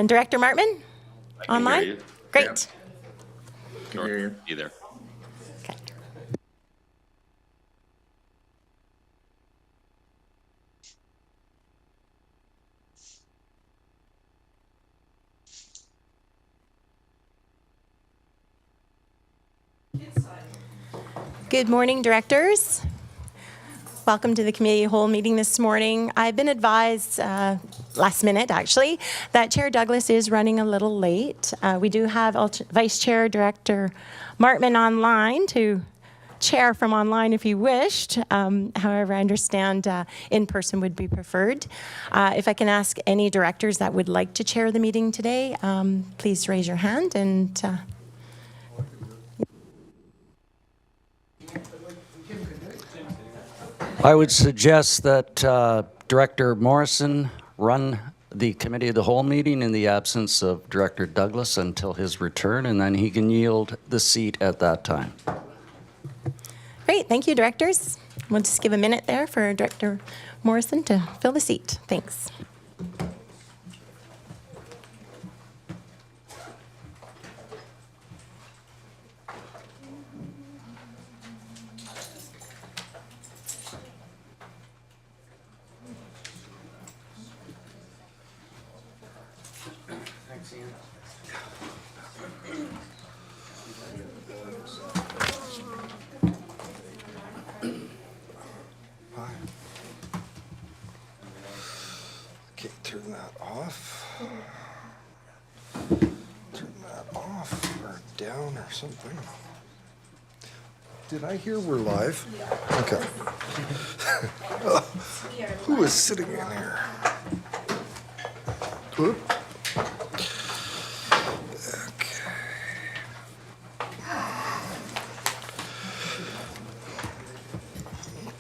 And Director Martman? I can Online? hear you. Great. Can hear you. Either. Okay. Good morning, directors. Welcome to the committee whole meeting this morning. I've been advised, last minute actually, that Chair Douglas is running a little late. We do have Vice Chair Director Martman online to chair from online if he wished. However, I understand in person would be preferred. If I can ask any directors that would like to chair the meeting today, please raise your hand and I would suggest that Director Morrison run the Committee of the Whole meeting in the absence of Director Douglas until his return, and then he can yield the seat at that time. Great, thank you, directors. We'll just give a minute there for Director Morrison to fill the seat. Thanks. Okay, turn that off. Turn that off or down or something. Did I hear we're live? Okay. Who is sitting in here? Whoop. Okay.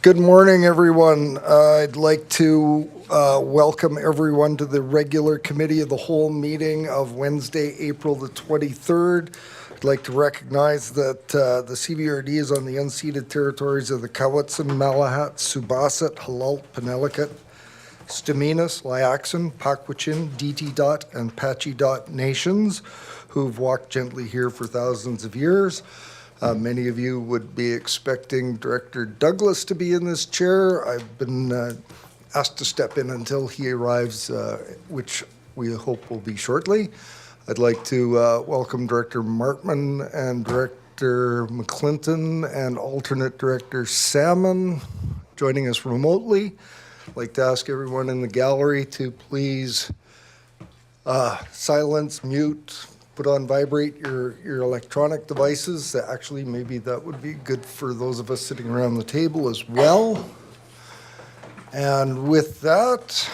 Good morning, everyone. I'd like to welcome everyone to the regular Committee of the Whole meeting of Wednesday, April the 23rd. I'd like to recognize that the CVRD is on the unceded territories of the Cowichan, Malahat, Subasat, Halalt, Penelakut, Staminas, Liaxin, Pakwachin, DT Dot, and Pachi Dot nations who've walked gently here for thousands of years. Many of you would be expecting Director Douglas to be in this chair. I've been asked to step in until he arrives, which we hope will be shortly. I'd like to welcome Director Martman and Director McClinton and alternate Director Salmon joining us remotely. I'd like to ask everyone in the gallery to please silence, mute, put on vibrate your electronic devices. Actually, maybe that would be good for those of us sitting around the table as well. And with that,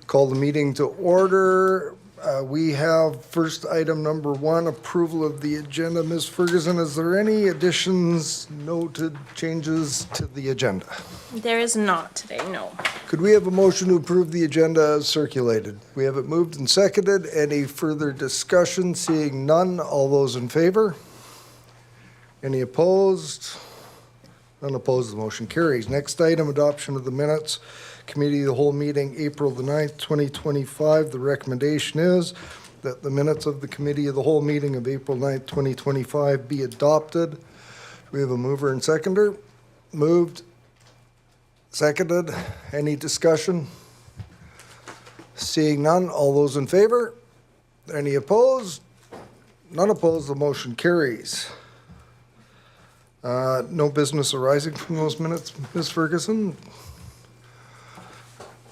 call the meeting to order. We have first item number 1, approval of the agenda. Ms. Ferguson, is there any additions, noted changes to the agenda? There is not today, no. Could we have a motion to approve the agenda as circulated? We have it moved and seconded. Any further discussion? Seeing none, all those in favor? Any opposed? None opposed, the motion carries. Next item, adoption of the minutes. Committee of the Whole meeting, April the 9th, 2025. The recommendation is that the minutes of the Committee of the Whole meeting of April 9th, 2025 be adopted. Do we have a mover and seconder? Moved. Seconded. Any discussion? Seeing none, all those in favor? Any opposed? None opposed, the motion carries. No business arising from those minutes, Ms. Ferguson?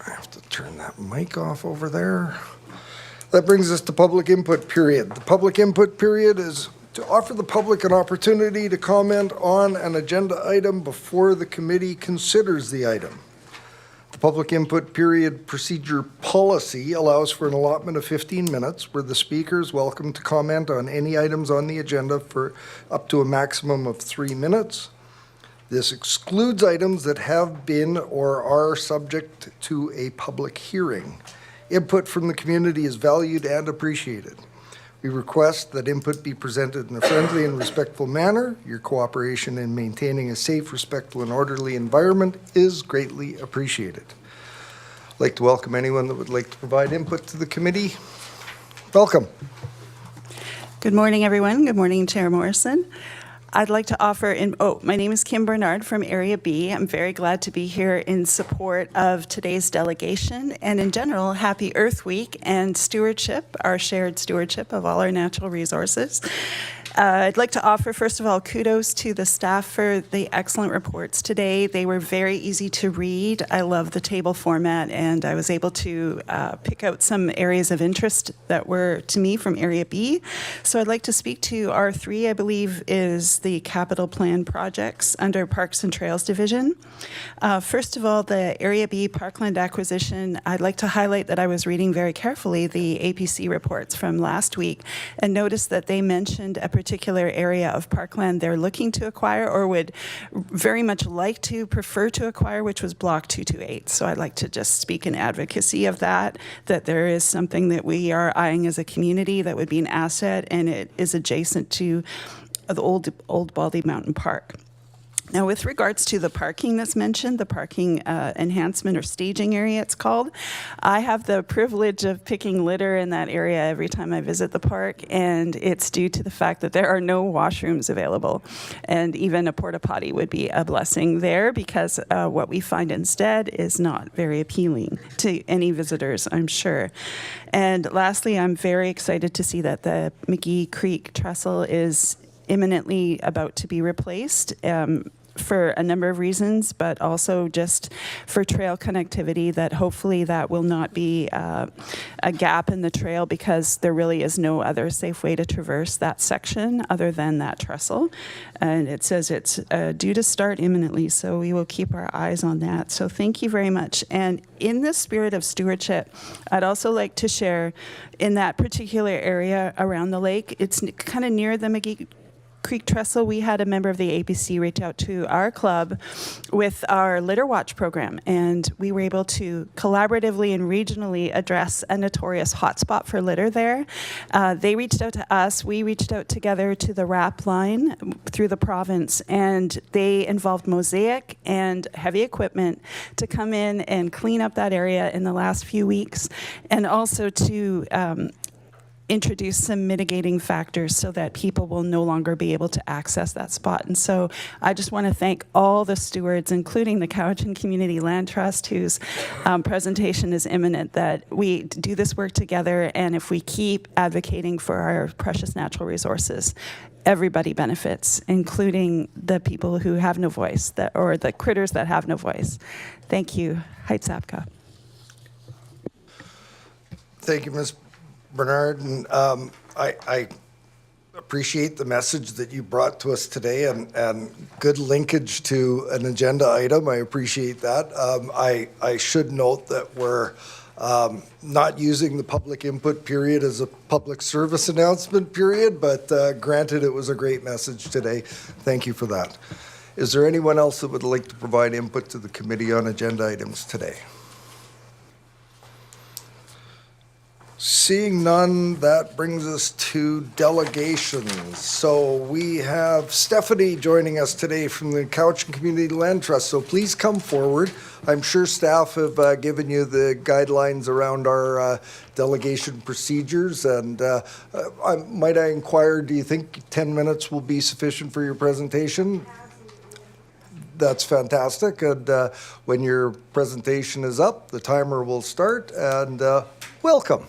I have to turn that mic off over there. That brings us to public input period. The public input period is to offer the public an opportunity to comment on an agenda item before the committee considers the item. The public input period procedure policy allows for an allotment of 15 minutes where the speaker is welcome to comment on any items on the agenda for up to a maximum of 3 minutes. This excludes items that have been or are subject to a public hearing. Input from the community is valued and appreciated. We request that input be presented in a friendly and respectful manner. Your cooperation in maintaining a safe, respectful, and orderly environment is greatly appreciated. I'd like to welcome anyone that would like to provide input to the committee. Welcome. Good morning, everyone. Good morning, Chair Morrison. I'd like to offer my name is Kim Bernard from Area B. I'm very glad to be here in support of today's delegation and in general, happy Earth Week and stewardship, our shared stewardship of all our natural resources. I'd like to offer, first of all, kudos to the staff for the excellent reports today. They were very easy to read. I love the table format, and I was able to pick out some areas of interest that were, to me, from Area B. So I'd like to speak to R3, I believe, is the capital plan projects under Parks and Trails Division. First of all, the Area B parkland acquisition, I'd like to highlight that I was reading very carefully the APC reports from last week and noticed that they mentioned a particular area of parkland they're looking to acquire or would very much like to prefer to acquire, which was Block 228. So I'd like to just speak in advocacy of that there is something that we are eyeing as a community that would be an asset, and it is adjacent to the old Baldy Mountain Park. Now, with regards to the parking that's mentioned, the parking enhancement or staging area it's called, I have the privilege of picking litter in that area every time I visit the park, and it's due to the fact that there are no washrooms available. And even a porta potty would be a blessing there, because what we find instead is not very appealing to any visitors, I'm sure. And lastly, I'm very excited to see that the McGee Creek trestle is imminently about to be replaced for a number of reasons, but also just for trail connectivity, that hopefully that will not be a gap in the trail, because there really is no other safe way to traverse that section other than that trestle. And it says it's due to start imminently, so we will keep our eyes on that. So thank you very much. And in the spirit of stewardship, I'd also like to share in that particular area around the lake, it's kind of near the McGee Creek Trestle, we had a member of the APC reach out to our club with our Litter Watch program, and we were able to collaboratively and regionally address a notorious hotspot for litter there. They reached out to us, we reached out together to the RAP line through the province, and they involved Mosaic and heavy equipment to come in and clean up that area in the last few weeks, and also to introduce some mitigating factors so that people will no longer be able to access that spot. And so I just want to thank all the stewards, including the Cowichan Community Land Trust, whose presentation is imminent, that we do this work together, and if we keep advocating for our precious natural resources, everybody benefits, including the people who have no voice, or the critters that have no voice. Thank you. Heights Apca. Thank you, Ms. Bernard, and I appreciate the message that you brought to us today, and good linkage to an agenda item. I appreciate that. I should note that we're not using the public input period as a public service announcement period, but granted, it was a great message today. Thank you for that. Is there anyone else that would like to provide input to the committee on agenda items today? Seeing none, that brings us to delegations. So we have Stephanie joining us today from the Cowichan Community Land Trust. So please come forward. I'm sure staff have given you the guidelines around our delegation procedures. And might I inquire, do you think 10 minutes will be sufficient for your presentation? That's fantastic. And when your presentation is up, the timer will start. And welcome.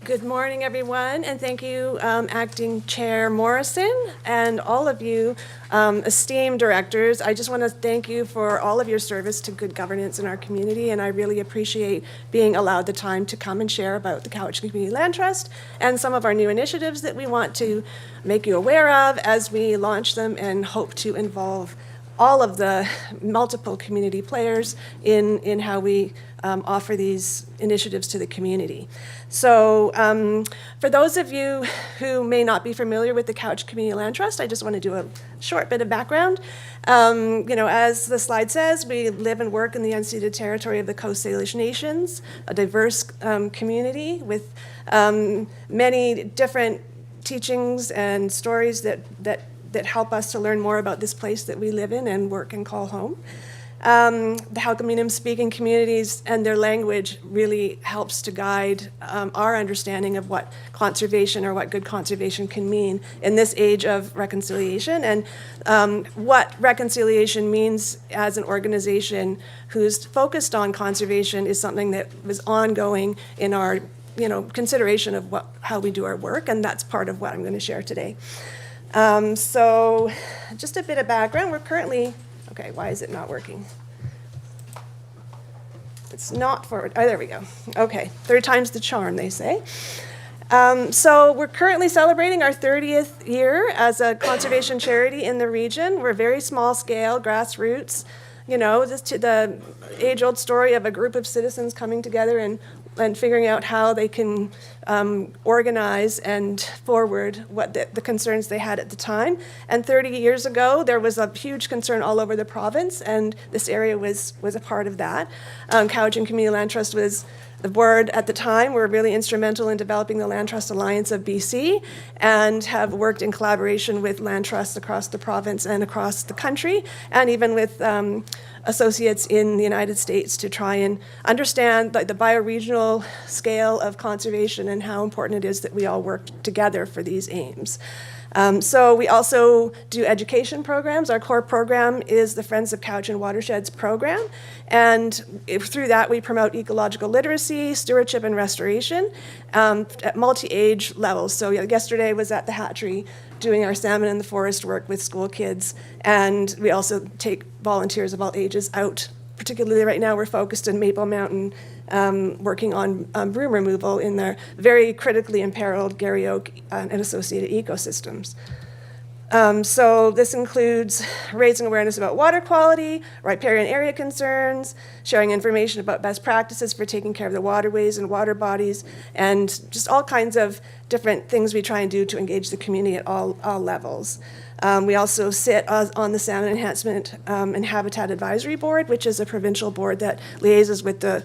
Good morning, everyone, and thank you, Acting Chair Morrison, and all of you esteemed directors. I just want to thank you for all of your service to good governance in our community, and I really appreciate being allowed the time to come and share about the Cowichan Community Land Trust and some of our new initiatives that we want to make you aware of as we launch them and hope to involve all of the multiple community players in how we offer these initiatives to the community. So for those of you who may not be familiar with the Cowichan Community Land Trust, I just want to do a short bit of background. As the slide says, we live and work in the unceded territory of the Coast Salish Nations, a diverse community with many different teachings and stories that help us to learn more about this place that we live in and work and call home. The Halkominum speaking communities and their language really helps to guide our understanding of what conservation or what good conservation can mean in this age of reconciliation, and what reconciliation means as an organization who's focused on conservation is something that was ongoing in our consideration of how we do our work, and that's part of what I'm going to share today. So just a bit of background. We're currently, okay, why is it not working? It's not forward. Oh, there we go. Okay, third time's the charm, they say. So we're currently celebrating our 30th year as a conservation charity in the region. We're very small scale, grassroots. Just to the age-old story of a group of citizens coming together and figuring out how they can organize and forward what the concerns they had at the time. And 30 years ago, there was a huge concern all over the province, and this area was a part of that. Cowichan Community Land Trust was the board at the time. Were really instrumental in developing the Land Trust Alliance of BC and have worked in collaboration with land trusts across the province and across the country, and even with associates in the United States to try and understand the bioregional scale of conservation and how important it is that we all work together for these aims. So we also do education programs. Our core program is the Friends of Cowichan Watersheds program, and through that we promote ecological literacy, stewardship, and restoration at multi-age levels. So yesterday was at the hatchery doing our salmon in the forest work with school kids, and we also take volunteers of all ages out. Particularly right now, we're focused in Maple Mountain, working on broom removal in their very critically imperiled Garry Oak and associated ecosystems. So this includes raising awareness about water quality, riparian area concerns, sharing information about best practices for taking care of the waterways and water bodies, and just all kinds of different things we try and do to engage the community at all levels. We also sit on the Salmon Enhancement and Habitat Advisory Board, which is a provincial board that liaises with the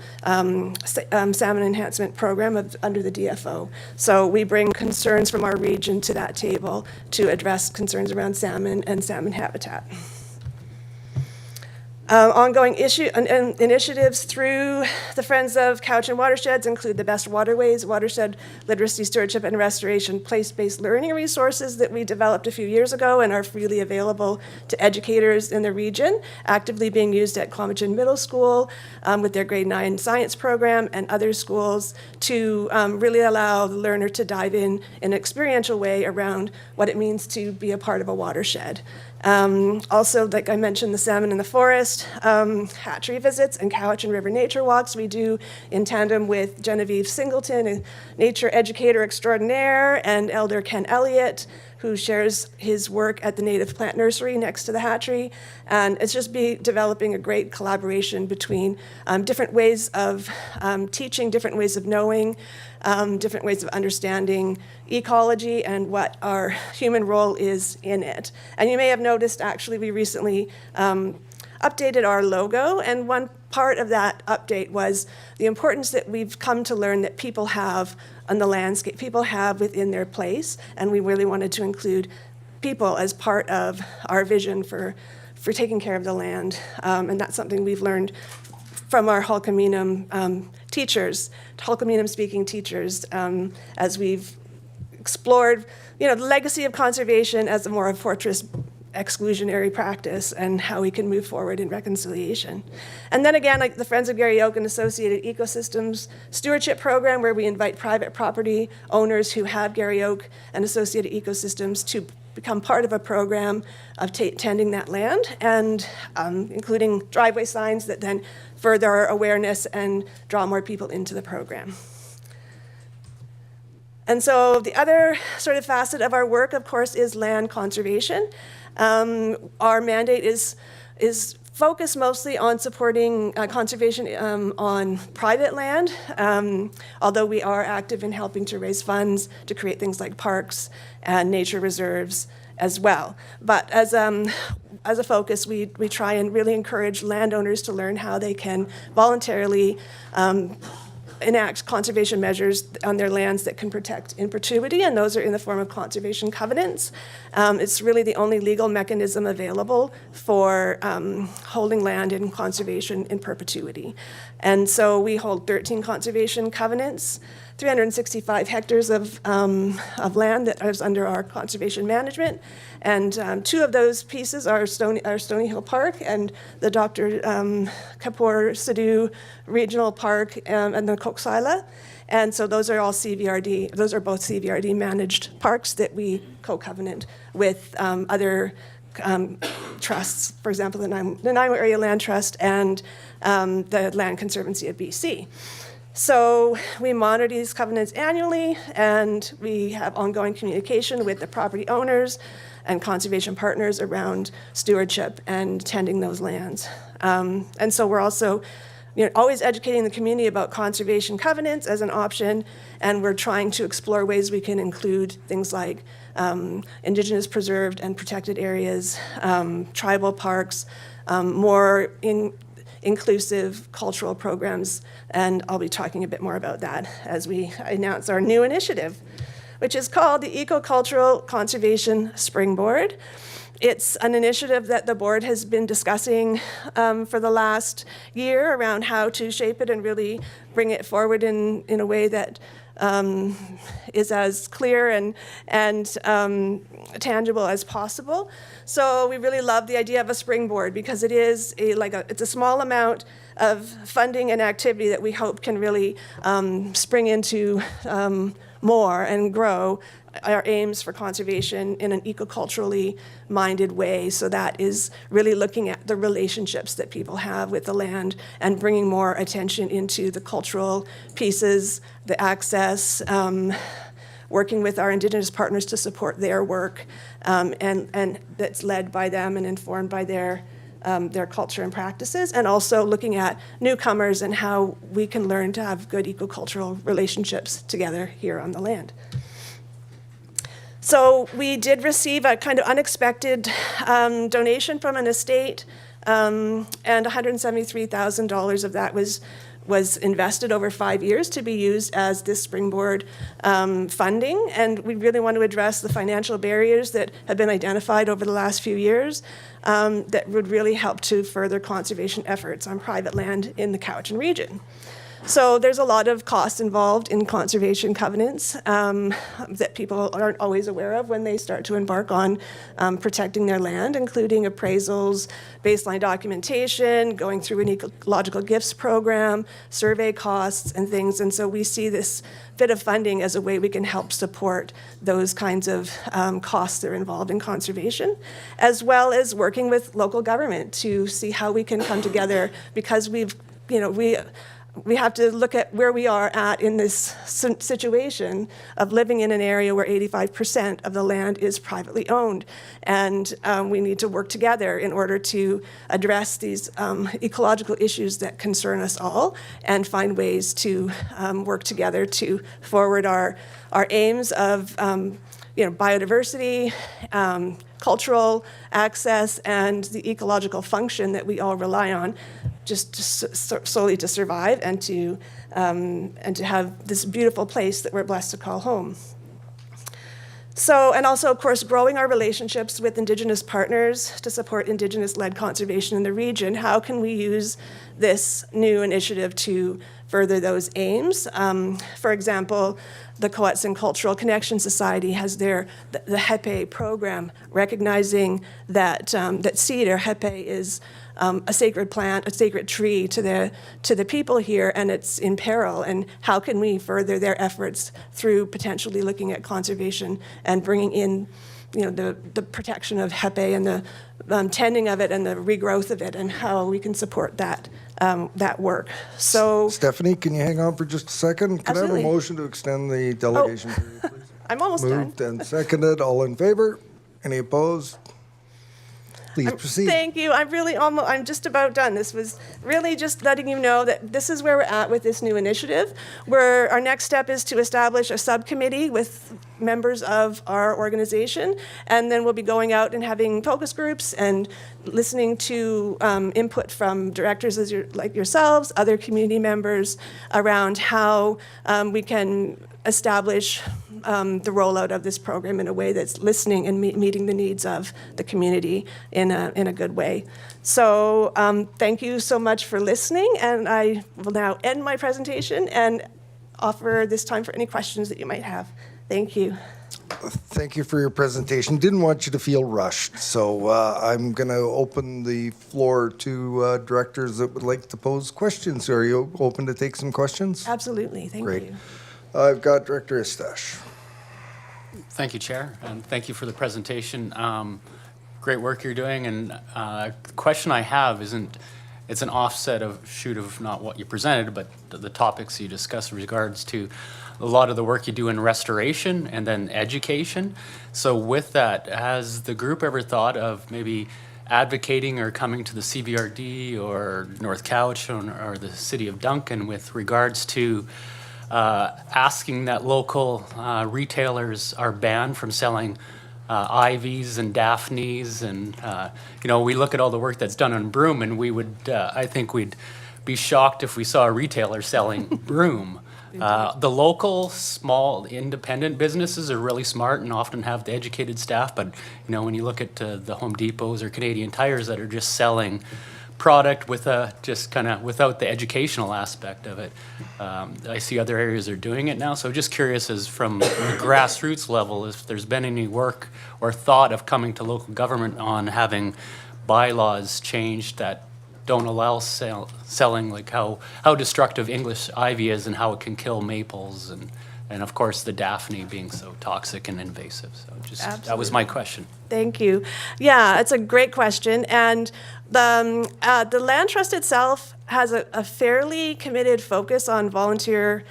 Salmon Enhancement Program under the DFO. So we bring concerns from our region to that table to address concerns around salmon and salmon habitat. Ongoing initiatives through the Friends of Cowichan Watersheds include the Best Waterways, Watershed Literacy, Stewardship, and Restoration place-based learning resources that we developed a few years ago and are freely available to educators in the region, actively being used at Clomichan Middle School with their grade 9 science program and other schools to really allow the learner to dive in an experiential way around what it means to be a part of a watershed. Also, like I mentioned, the salmon in the forest, hatchery visits, and Cowichan River nature walks we do in tandem with Genevieve Singleton, a nature educator extraordinaire, and Elder Ken Elliott, who shares his work at the Native Plant Nursery next to the hatchery. And it's just developing a great collaboration between different ways of teaching, different ways of knowing, different ways of understanding ecology and what our human role is in it. And you may have noticed, actually, we recently updated our logo, and one part of that update was the importance that we've come to learn that people have on the landscape, people have within their place, and we really wanted to include people as part of our vision for taking care of the land. And that's something we've learned from our Halkominum teachers, Halkominum speaking teachers, as we've explored, the legacy of conservation as a more of fortress exclusionary practice and how we can move forward in reconciliation. And then again, like the Friends of Garry Oak and Associated Ecosystems Stewardship Program, where we invite private property owners who have Garry Oak and Associated Ecosystems to become part of a program of tending that land, and including driveway signs that then further our awareness and draw more people into the program. And so the other sort of facet of our work, of course, is land conservation. Our mandate is focused mostly on supporting conservation on private land, although we are active in helping to raise funds to create things like parks and nature reserves as well. But as a focus, we try and really encourage landowners to learn how they can voluntarily enact conservation measures on their lands that can protect in perpetuity, and those are in the form of conservation covenants. It's really the only legal mechanism available for holding land in conservation in perpetuity. And so we hold 13 conservation covenants, 365 hectares of land that is under our conservation management. And 2 of those pieces are Stony Hill Park and the Dr. Kapoor Sidhu Regional Park and the Koksila. And so those are all CVRD, those are both CVRD managed parks that we co-covenant with other trusts, for example, the Nanaimo Area Land Trust and the Land Conservancy of BC. So we monitor these covenants annually, and we have ongoing communication with the property owners and conservation partners around stewardship and tending those lands. And so we're also always educating the community about conservation covenants as an option, and we're trying to explore ways we can include things like Indigenous preserved and protected areas, tribal parks, more inclusive cultural programs, and I'll be talking a bit more about that as we announce our new initiative, which is called the Eco-Cultural Conservation Springboard. It's an initiative that the board has been discussing for the last year around how to shape it and really bring it forward in a way that is as clear and tangible as possible. So we really love the idea of a springboard because it is it's a small amount of funding and activity that we hope can really spring into more and grow our aims for conservation in an ecoculturally minded way. So that is really looking at the relationships that people have with the land and bringing more attention into the cultural pieces, the access, working with our Indigenous partners to support their work, and that's led by them and informed by their culture and practices, and also looking at newcomers and how we can learn to have good ecocultural relationships together here on the land. So we did receive a kind of unexpected donation from an estate, and $173,000 of that was invested over 5 years to be used as this springboard funding. And we really want to address the financial barriers that have been identified over the last few years that would really help to further conservation efforts on private land in the Cowichan region. So there's a lot of costs involved in conservation covenants that people aren't always aware of when they start to embark on protecting their land, including appraisals, baseline documentation, going through an ecological gifts program, survey costs and things. And so we see this bit of funding as a way we can help support those kinds of costs that are involved in conservation, as well as working with local government to see how we can come together, because we have to look at where we are at in this situation of living in an area where 85% of the land is privately owned. And we need to work together in order to address these ecological issues that concern us all and find ways to work together to forward our aims of biodiversity, cultural access, and the ecological function that we all rely on just solely to survive and to have this beautiful place that we're blessed to call home. So, and also, of course, growing our relationships with Indigenous partners to support Indigenous-led conservation in the region. How can we use this new initiative to further those aims? For example, the Coetson Cultural Connection Society has the Hepe program, recognizing that cedar, Hepe, is a sacred plant, a sacred tree to the people here, and it's in peril. And how can we further their efforts through potentially looking at conservation and bringing in, the protection of Hepe and the tending of it and the regrowth of it, and how we can support that work. So, Stephanie, can you hang on for just a second? Can I have Absolutely. a motion to extend the delegation period, please? I'm almost done. Moved and seconded. All in favor? Any opposed? Please proceed. Thank you. I'm just about done. This was really just letting you know that this is where we're at with this new initiative, where our next step is to establish a subcommittee with members of our organization, and then we'll be going out and having focus groups and listening to input from directors like yourselves, other community members, around how we can establish the rollout of this program in a way that's listening and meeting the needs of the community in a good way. So thank you so much for listening, and I will now end my presentation and offer this time for any questions that you might have. Thank you. Thank you for your presentation. Didn't want you to feel rushed, so I'm going to open the floor to directors that would like to pose questions. Are you open to take some questions? Absolutely. Thank Great. you. I've got Director Estache. Thank you, Chair, and thank you for the presentation. Great work you're doing, and the question I have it's an offset of not what you presented, but the topics you discussed in regards to a lot of the work you do in restoration and then education. So with that, has the group ever thought of maybe advocating or coming to the CBRD or North Cowichan or the City of Duncan with regards to asking that local retailers are banned from selling ivies and daphnes, and we look at all the work that's done on broom, and we would, I think we'd be shocked if we saw a retailer selling broom. The local, small, independent businesses are really smart and often have the educated staff, but when you look at the Home Depots or Canadian Tires that are just selling product with just kind of without the educational aspect of it. I see other areas are doing it now, so just curious as from the grassroots level if there's been any work or thought of coming to local government on having bylaws changed that don't allow selling, like how destructive English ivy is and how it can kill maples and of course the Daphne being so toxic and invasive. So just that was my question. Thank you. Yeah, it's a great question. And the Land Trust itself has a fairly committed focus on volunteer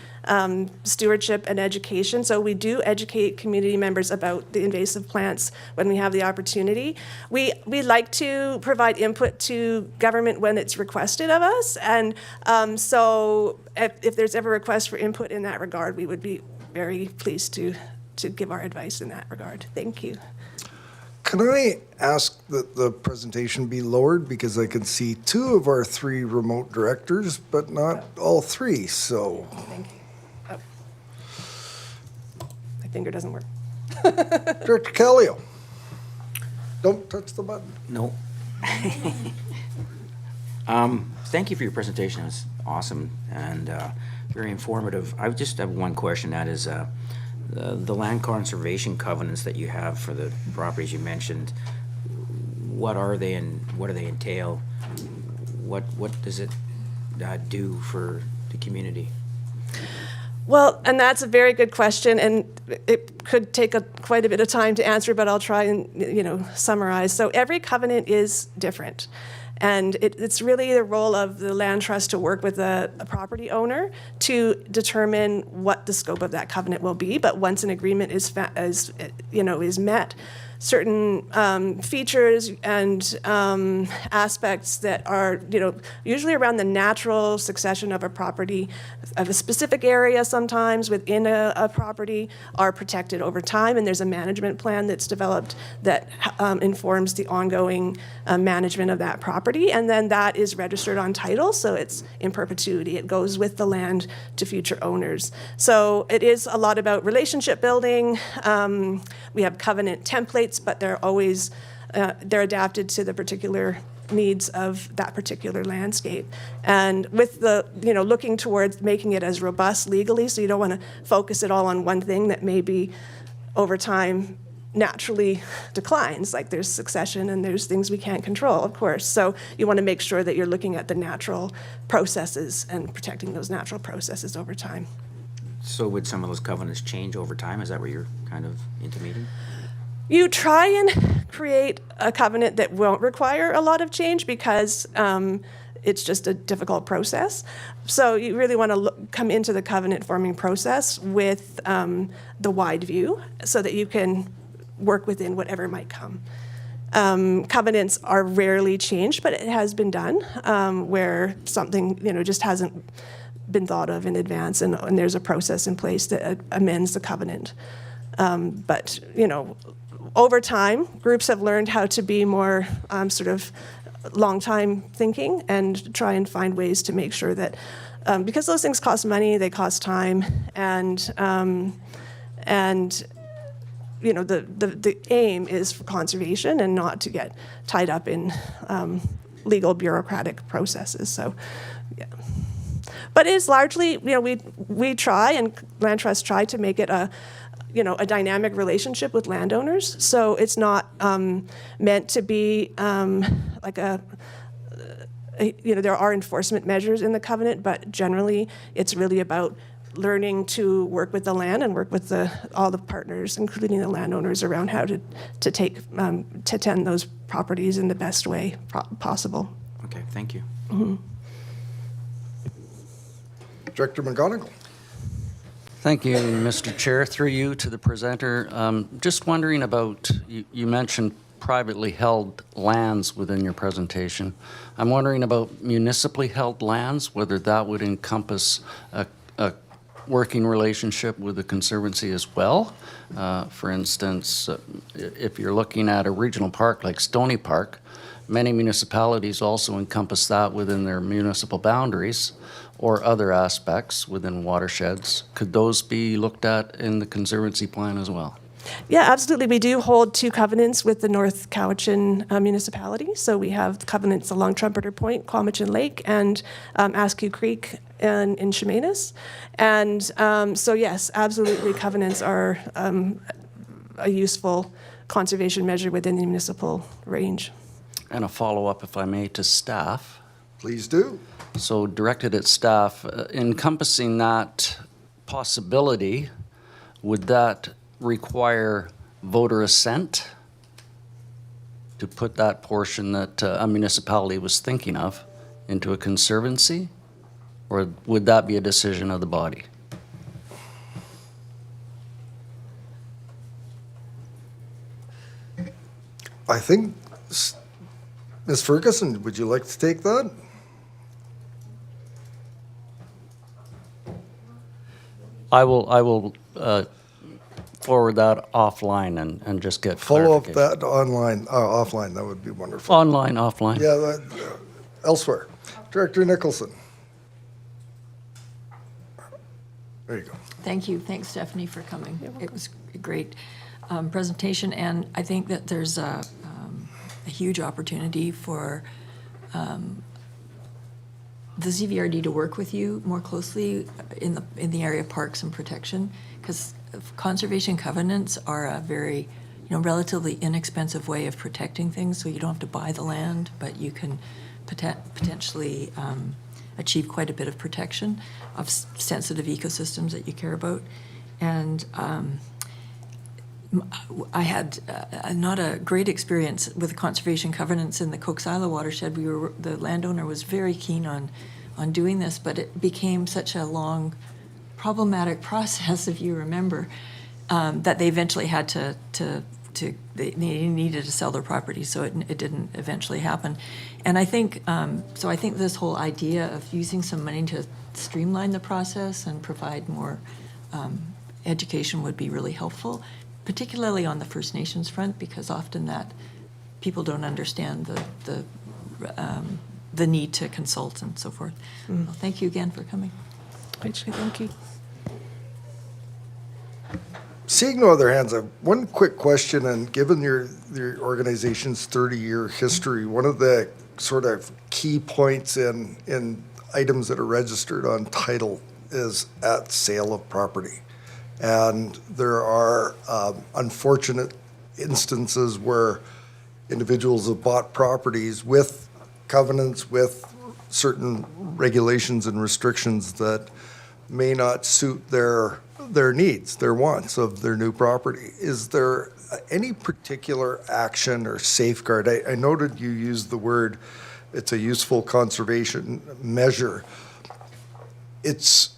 stewardship and education. So we do educate community members about the invasive plants when we have the opportunity. We like to provide input to government when it's requested of us. And so if there's ever a request for input in that regard, we would be very pleased to give our advice in that regard. Thank you. Can I ask that the presentation be lowered because I can see 2 of our 3 remote directors, but not all 3, so. Thank you. Oh. My finger doesn't work. Director Callio. Don't touch the button. No. Thank you for your presentation. It was awesome and very informative. I just have one question. That is the land conservation covenants that you have for the properties you mentioned. What are they and what do they entail? What does it do for the community? Well, and that's a very good question, and it could take quite a bit of time to answer, but I'll try and summarize. So every covenant is different. And it's really the role of the land trust to work with a property owner to determine what the scope of that covenant will be. But once an agreement is met, certain features and aspects that are, usually around the natural succession of a property, of a specific area sometimes within a property, are protected over time. And there's a management plan that's developed that informs the ongoing management of that property. And then that is registered on title, so it's in perpetuity. It goes with the land to future owners. So it is a lot about relationship building. We have covenant templates, but they're always they're adapted to the particular needs of that particular landscape. And with the looking towards making it as robust legally, so you don't want to focus it all on one thing that maybe over time naturally declines. Like there's succession and there's things we can't control, of course. So you want to make sure that you're looking at the natural processes and protecting those natural processes over time. So would some of those covenants change over time? Is that what you're kind of intimating? You try and create a covenant that won't require a lot of change because it's just a difficult process. So you really want to come into the covenant forming process with the wide view so that you can work within whatever might come. Covenants are rarely changed, but it has been done where something, just hasn't been thought of in advance, and there's a process in place that amends the covenant. But, over time, groups have learned how to be more sort of long-time thinking and try and find ways to make sure that, because those things cost money, they cost time, and the aim is for conservation and not to get tied up in legal bureaucratic processes. So, yeah. But it is largely, we try, and Land Trust try to make it a dynamic relationship with landowners. So it's not meant to be like there are enforcement measures in the covenant, but generally it's really about learning to work with the land and work with all the partners, including the landowners, around how to tend those properties in the best way possible. Okay, thank you. Director McGonigal. Thank you, Mr. Chair. Through you to the presenter. Just wondering about, you mentioned privately held lands within your presentation. I'm wondering about municipally held lands, whether that would encompass a working relationship with the Conservancy as well. For instance, if you're looking at a regional park like Stony Park, many municipalities also encompass that within their municipal boundaries or other aspects within watersheds. Could those be looked at in the Conservancy plan as well? Yeah, absolutely. We do hold 2 covenants with the North Cowichan municipality. So we have covenants along Trumpeter Point, Quamachin Lake, and Askew Creek in Chemainus. And so yes, absolutely, covenants are a useful conservation measure within the municipal range. And a follow-up, if I may, to staff. Please do. So directed at staff, encompassing that possibility, would that require voter assent to put that portion that a municipality was thinking of into a conservancy? Or would that be a decision of the body? I think, Ms. Ferguson, would you like to take that? I will forward that offline and just get Follow up clarification. that online, offline, that would be wonderful. Online, offline? Yeah, elsewhere. Director Nicholson. There you go. Thank you. Thanks, Stephanie, for coming. It was a great presentation, and I think that there's a huge opportunity for the ZVRD to work with you more closely in the area of parks and protection, because conservation covenants are a very, relatively inexpensive way of protecting things. So you don't have to buy the land, but you can potentially achieve quite a bit of protection of sensitive ecosystems that you care about. And I had not a great experience with conservation covenants in the Coxsila watershed. The landowner was very keen on doing this, but it became such a long, problematic process, if you remember, that they eventually had they needed to sell their property, so it didn't eventually happen. And I think, I think this whole idea of using some money to streamline the process and provide more education would be really helpful, particularly on the First Nations front, because often that people don't understand the need to consult and so forth. Well, thank you again for coming. Thank you. Seeing no other hands, I have one quick question, and given your organization's 30-year history, one of the sort of key points in items that are registered on title is at sale of property. And there are unfortunate instances where individuals have bought properties with covenants, with certain regulations and restrictions that may not suit their needs, their wants of their new property. Is there any particular action or safeguard? I noted you used the word, it's a useful conservation measure. It's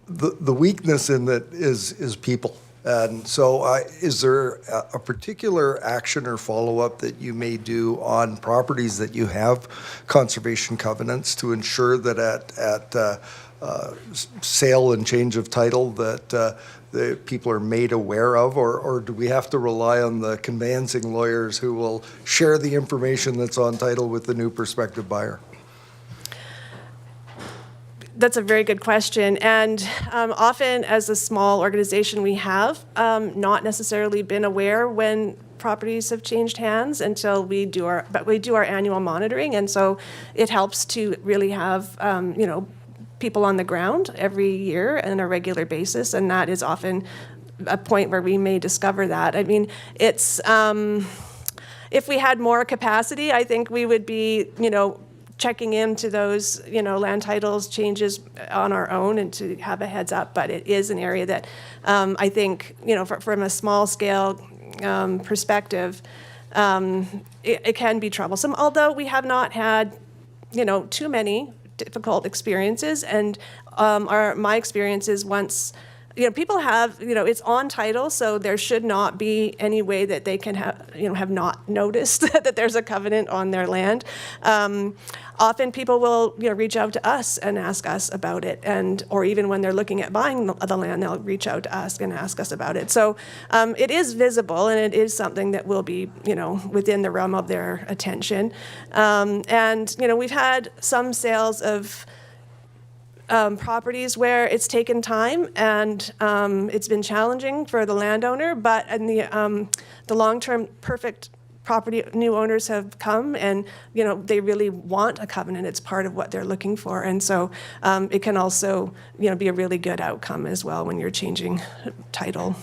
the weakness in that is people. And so is there a particular action or follow-up that you may do on properties that you have conservation covenants to ensure that at sale and change of title that the people are made aware of, or do we have to rely on the conveyancing lawyers who will share the information that's on title with the new prospective buyer? That's a very good question. And often, as a small organization, we have not necessarily been aware when properties have changed hands until we do our annual monitoring. And so it helps to really have, people on the ground every year on a regular basis. And that is often a point where we may discover that. I mean, it's, if we had more capacity, I think we would be, checking into those, land titles changes on our own and to have a heads up. But it is an area that I think, from a small scale perspective, it can be troublesome. Although we have not had, too many difficult experiences, and my experience is once. People have, it's on title, so there should not be any way that they can have not noticed that there's a covenant on their land. Often people will, reach out to us and ask us about it, or even when they're looking at buying the land, they'll reach out to us and ask us about it. So it is visible, and it is something that will be, within the realm of their attention. And we've had some sales of properties where it's taken time and it's been challenging for the landowner, but in the long-term perfect property, new owners have come and, they really want a covenant. It's part of what they're looking for. And so it can also, be a really good outcome as well when you're changing title.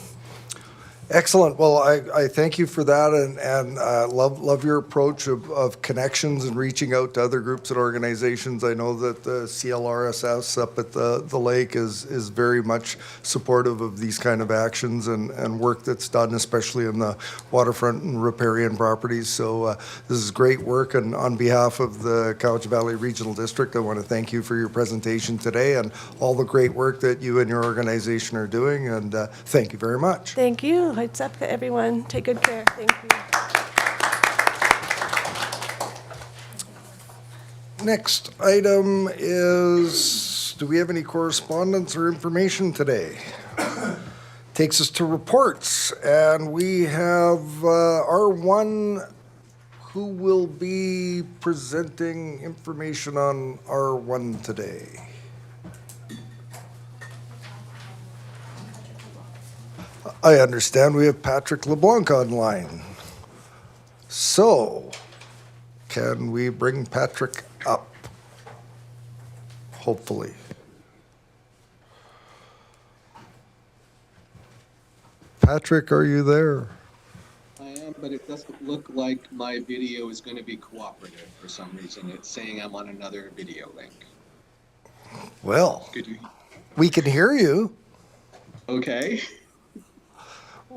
Excellent. Well, I thank you for that, and love your approach of connections and reaching out to other groups and organizations. I know that the CLRSS up at the lake is very much supportive of these kind of actions and work that's done, especially in the waterfront and riparian properties. So this is great work, and on behalf of the Cowichan Valley Regional District, I want to thank you for your presentation today and all the great work that you and your organization are doing, and thank you very much. Thank you. It's up to everyone. Take good care. Thank you. Next item is, do we have any correspondence or information today? Takes us to reports, and we have R1, who will be presenting information on R1 today. I understand we have Patrick LeBlanc online. So, can we bring Patrick up? Hopefully. Patrick, are you there? I am, but it doesn't look like my video is going to be cooperative for some reason. It's saying I'm on another video link. Well, Could you? we can hear you. Okay.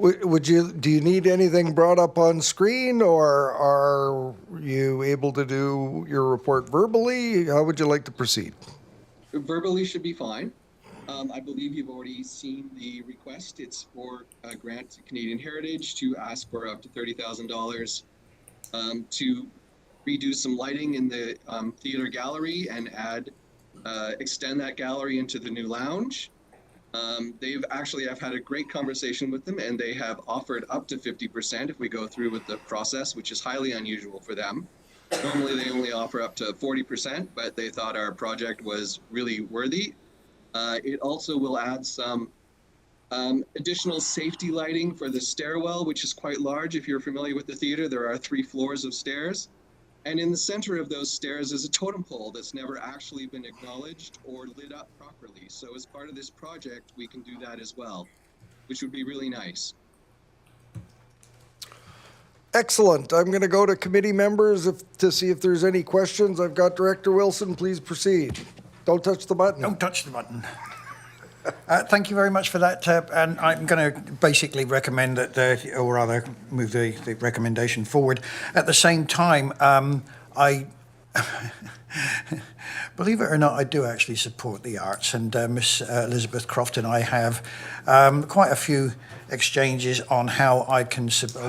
Do you need anything brought up on screen, or are you able to do your report verbally? How would you like to proceed? Verbally should be fine. I believe you've already seen the request. It's for a grant to Canadian Heritage to ask for up to $30,000 to redo some lighting in the theater gallery and extend that gallery into the new lounge. I've had a great conversation with them, and they have offered up to 50% if we go through with the process, which is highly unusual for them. Normally they only offer up to 40%, but they thought our project was really worthy. It also will add some additional safety lighting for the stairwell, which is quite large. If you're familiar with the theater, there are 3 floors of stairs. And in the center of those stairs is a totem pole that's never actually been acknowledged or lit up properly. So as part of this project, we can do that as well, which would be really nice. Excellent. I'm going to go to committee members to see if there's any questions. I've got Director Wilson. Please proceed. Don't touch the button. Don't touch the button. Thank you very much for that, and I'm going to basically recommend that, or rather move the recommendation forward. At the same time, I Believe it or not, I do actually support the arts, and Miss Elizabeth Croft and I have quite a few exchanges on how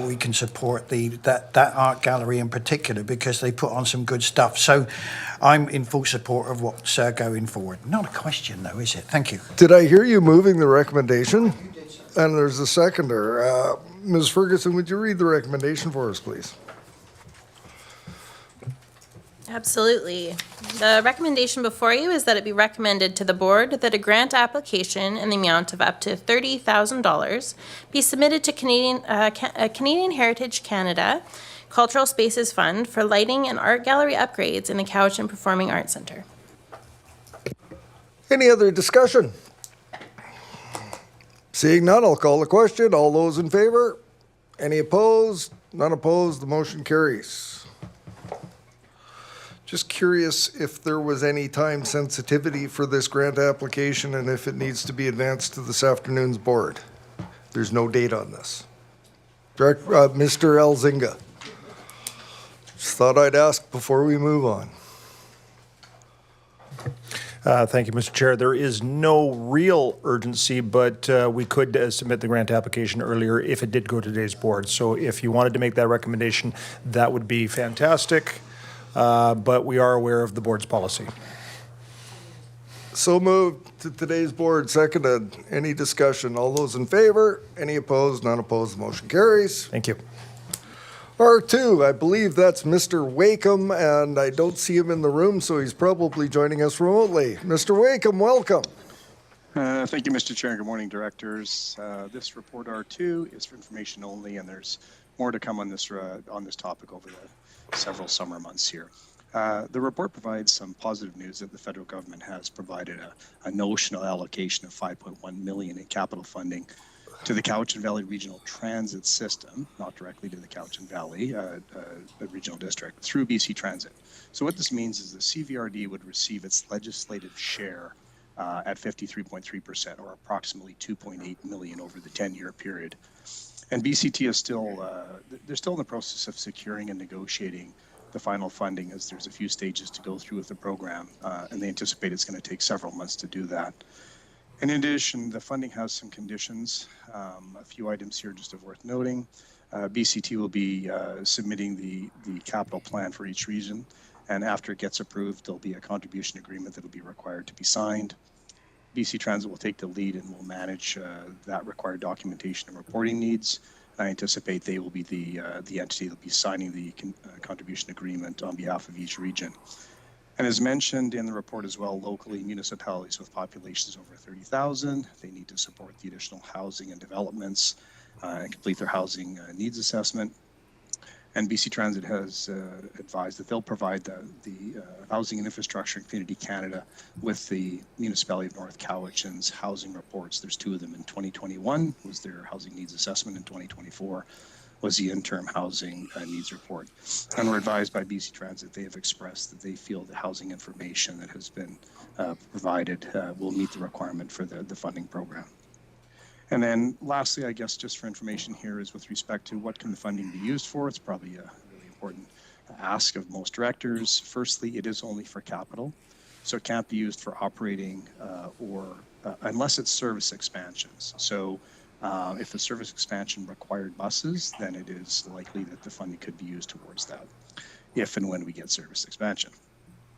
we can support that art gallery in particular, because they put on some good stuff. So I'm in full support of what's going forward. Not a question, though, is it? Thank you. Did I hear you moving the recommendation? And there's a seconder. Ms. Ferguson, would you read the recommendation for us, please? Absolutely. The recommendation before you is that it be recommended to the board that a grant application in the amount of up to $30,000 be submitted to Canadian Heritage Canada Cultural Spaces Fund for lighting and art gallery upgrades in the Cowichan Performing Arts Centre. Any other discussion? Seeing none, I'll call the question. All those in favor? Any opposed? None opposed. The motion carries. Just curious if there was any time sensitivity for this grant application and if it needs to be advanced to this afternoon's board. There's no date on this. Mr. Elzinga. Just thought I'd ask before we move on. Thank you, Mr. Chair. There is no real urgency, but we could submit the grant application earlier if it did go to today's board. So if you wanted to make that recommendation, that would be fantastic. But we are aware of the board's policy. So moved to today's board, seconded. Any discussion? All those in favor? Any opposed? None opposed. The motion carries. Thank you. R2, I believe that's Mr. Wakeham, and I don't see him in the room, so he's probably joining us remotely. Mr. Wakeham, welcome. Thank you, Mr. Chair. Good morning, directors. This report R2 is for information only, and there's more to come on this topic over the several summer months here. The report provides some positive news that the federal government has provided a notional allocation of $5.1 million in capital funding to the Cowichan Valley Regional Transit System, not directly to the Cowichan Valley Regional District, through BC Transit. So what this means is the CVRD would receive its legislative share at 53.3%, or approximately $2.8 million over the 10-year period. And BCT is still, they're still in the process of securing and negotiating the final funding, as there's a few stages to go through with the program, and they anticipate it's going to take several months to do that. In addition, the funding has some conditions, a few items here just of worth noting. BCT will be submitting the capital plan for each region, and after it gets approved, there'll be a contribution agreement that will be required to be signed. BC Transit will take the lead and will manage that required documentation and reporting needs. I anticipate they will be the entity that will be signing the contribution agreement on behalf of each region. And as mentioned in the report as well, locally, municipalities with populations over 30,000, they need to support the additional housing and developments and complete their housing needs assessment. And BC Transit has advised that they'll provide the Housing and Infrastructure and Community Canada with the Municipality of North Cowichan's housing reports. There's two of them. In 2021 was their housing needs assessment. In 2024 was the interim housing needs report. And we're advised by BC Transit, they have expressed that they feel the housing information that has been provided will meet the requirement for the funding program. And then lastly, I guess just for information here is with respect to what can the funding be used for. It's probably a really important ask of most directors. Firstly, it is only for capital. So it can't be used for operating unless it's service expansions. So if the service expansion required buses, then it is likely that the funding could be used towards that, if and when we get service expansion.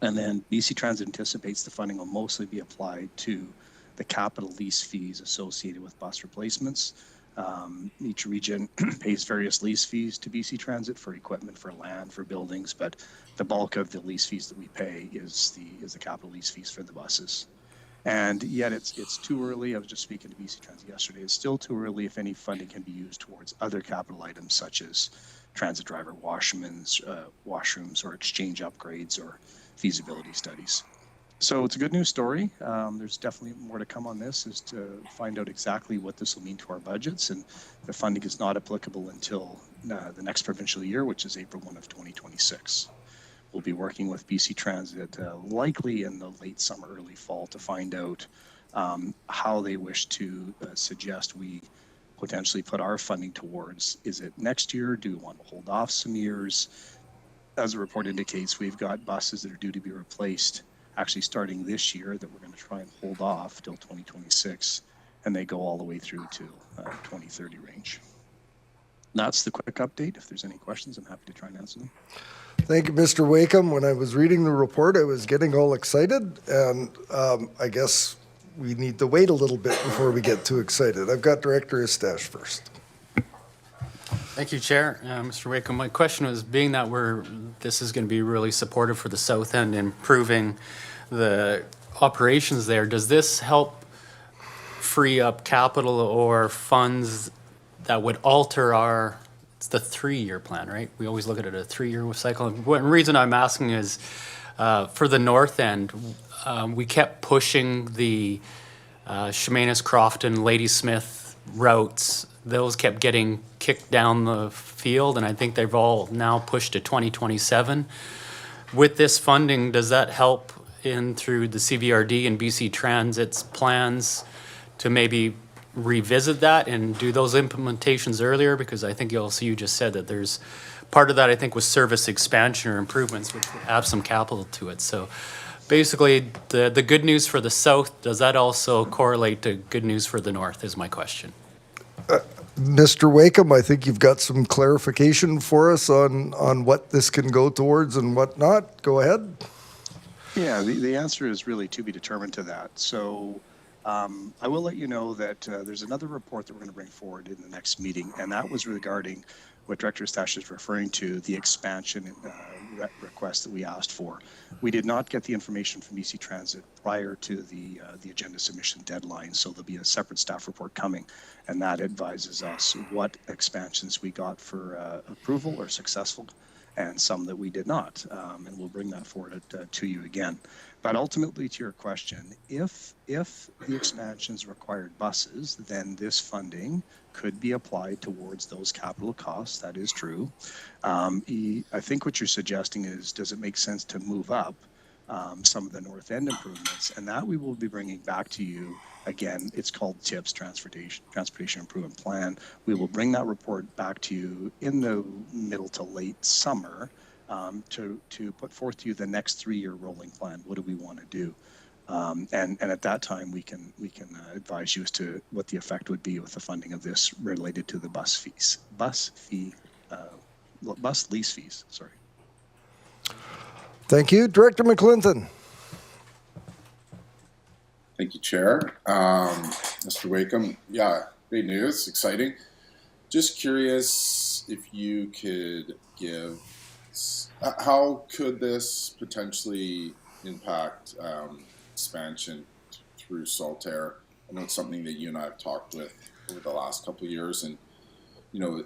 And then BC Transit anticipates the funding will mostly be applied to the capital lease fees associated with bus replacements. Each region pays various lease fees to BC Transit for equipment, for land, for buildings, but the bulk of the lease fees that we pay is the capital lease fees for the buses. And yet it's too early. I was just speaking to BC Transit yesterday. It's still too early if any funding can be used towards other capital items such as transit driver washrooms or exchange upgrades or feasibility studies. So it's a good news story. There's definitely more to come on this, is to find out exactly what this will mean to our budgets. And the funding is not applicable until the next provincial year, which is April 1 of 2026. We'll be working with BC Transit likely in the late summer, early fall to find out how they wish to suggest we potentially put our funding towards. Is it next year? Do we want to hold off some years? as the report indicates, we've got buses that are due to be replaced actually starting this year that we're going to try and hold off till 2026, and they go all the way through to 2030 range. That's the quick update. If there's any questions, I'm happy to try and answer them. Thank you, Mr. Wakeham. When I was reading the report, I was getting all excited, and I guess we need to wait a little bit before we get too excited. I've got Director Estache first. Thank you, Chair. Mr. Wakeham, my question was, being that this is going to be really supportive for the south end, improving the operations there, does this help free up capital or funds that would alter it's the 3-year plan, right? We always look at it a 3-year cycle. And the reason I'm asking is for the north end, we kept pushing the Chemainus, Crofton, Ladysmith routes. Those kept getting kicked down the field, and I think they've all now pushed to 2027. With this funding, does that help in through the CVRD and BC Transit's plans to maybe revisit that and do those implementations earlier? Because I think you just said that there's part of that, I think, was service expansion or improvements, which would have some capital to it. So basically, the good news for the south, does that also correlate to good news for the north is my question. Mr. Wakeham, I think you've got some clarification for us on what this can go towards and what not. Go ahead. Yeah, the answer is really to be determined to that. So I will let you know that there's another report that we're going to bring forward in the next meeting, and that was regarding what Director Estache is referring to, the expansion request that we asked for. We did not get the information from BC Transit prior to the agenda submission deadline, so there'll be a separate staff report coming, and that advises us what expansions we got for approval or successful, and some that we did not, and we'll bring that forward to you again. But ultimately, to your question, if the expansions required buses, then this funding could be applied towards those capital costs. That is true. I think what you're suggesting is, does it make sense to move up some of the north end improvements? And that we will be bringing back to you. Again, it's called TIPS, Transportation Improvement Plan. We will bring that report back to you in the middle to late summer to put forth to you the next 3-year rolling plan. What do we want to do? And at that time, we can advise you as to what the effect would be with the funding of this related to the bus lease fees. Sorry. Thank you, Director McClinton. Thank you, Chair. Mr. Wakeham, yeah, great news, exciting. Just curious if you could give, how could this potentially impact expansion through Saltair? I know it's something that you and I have talked with over the last couple of years, and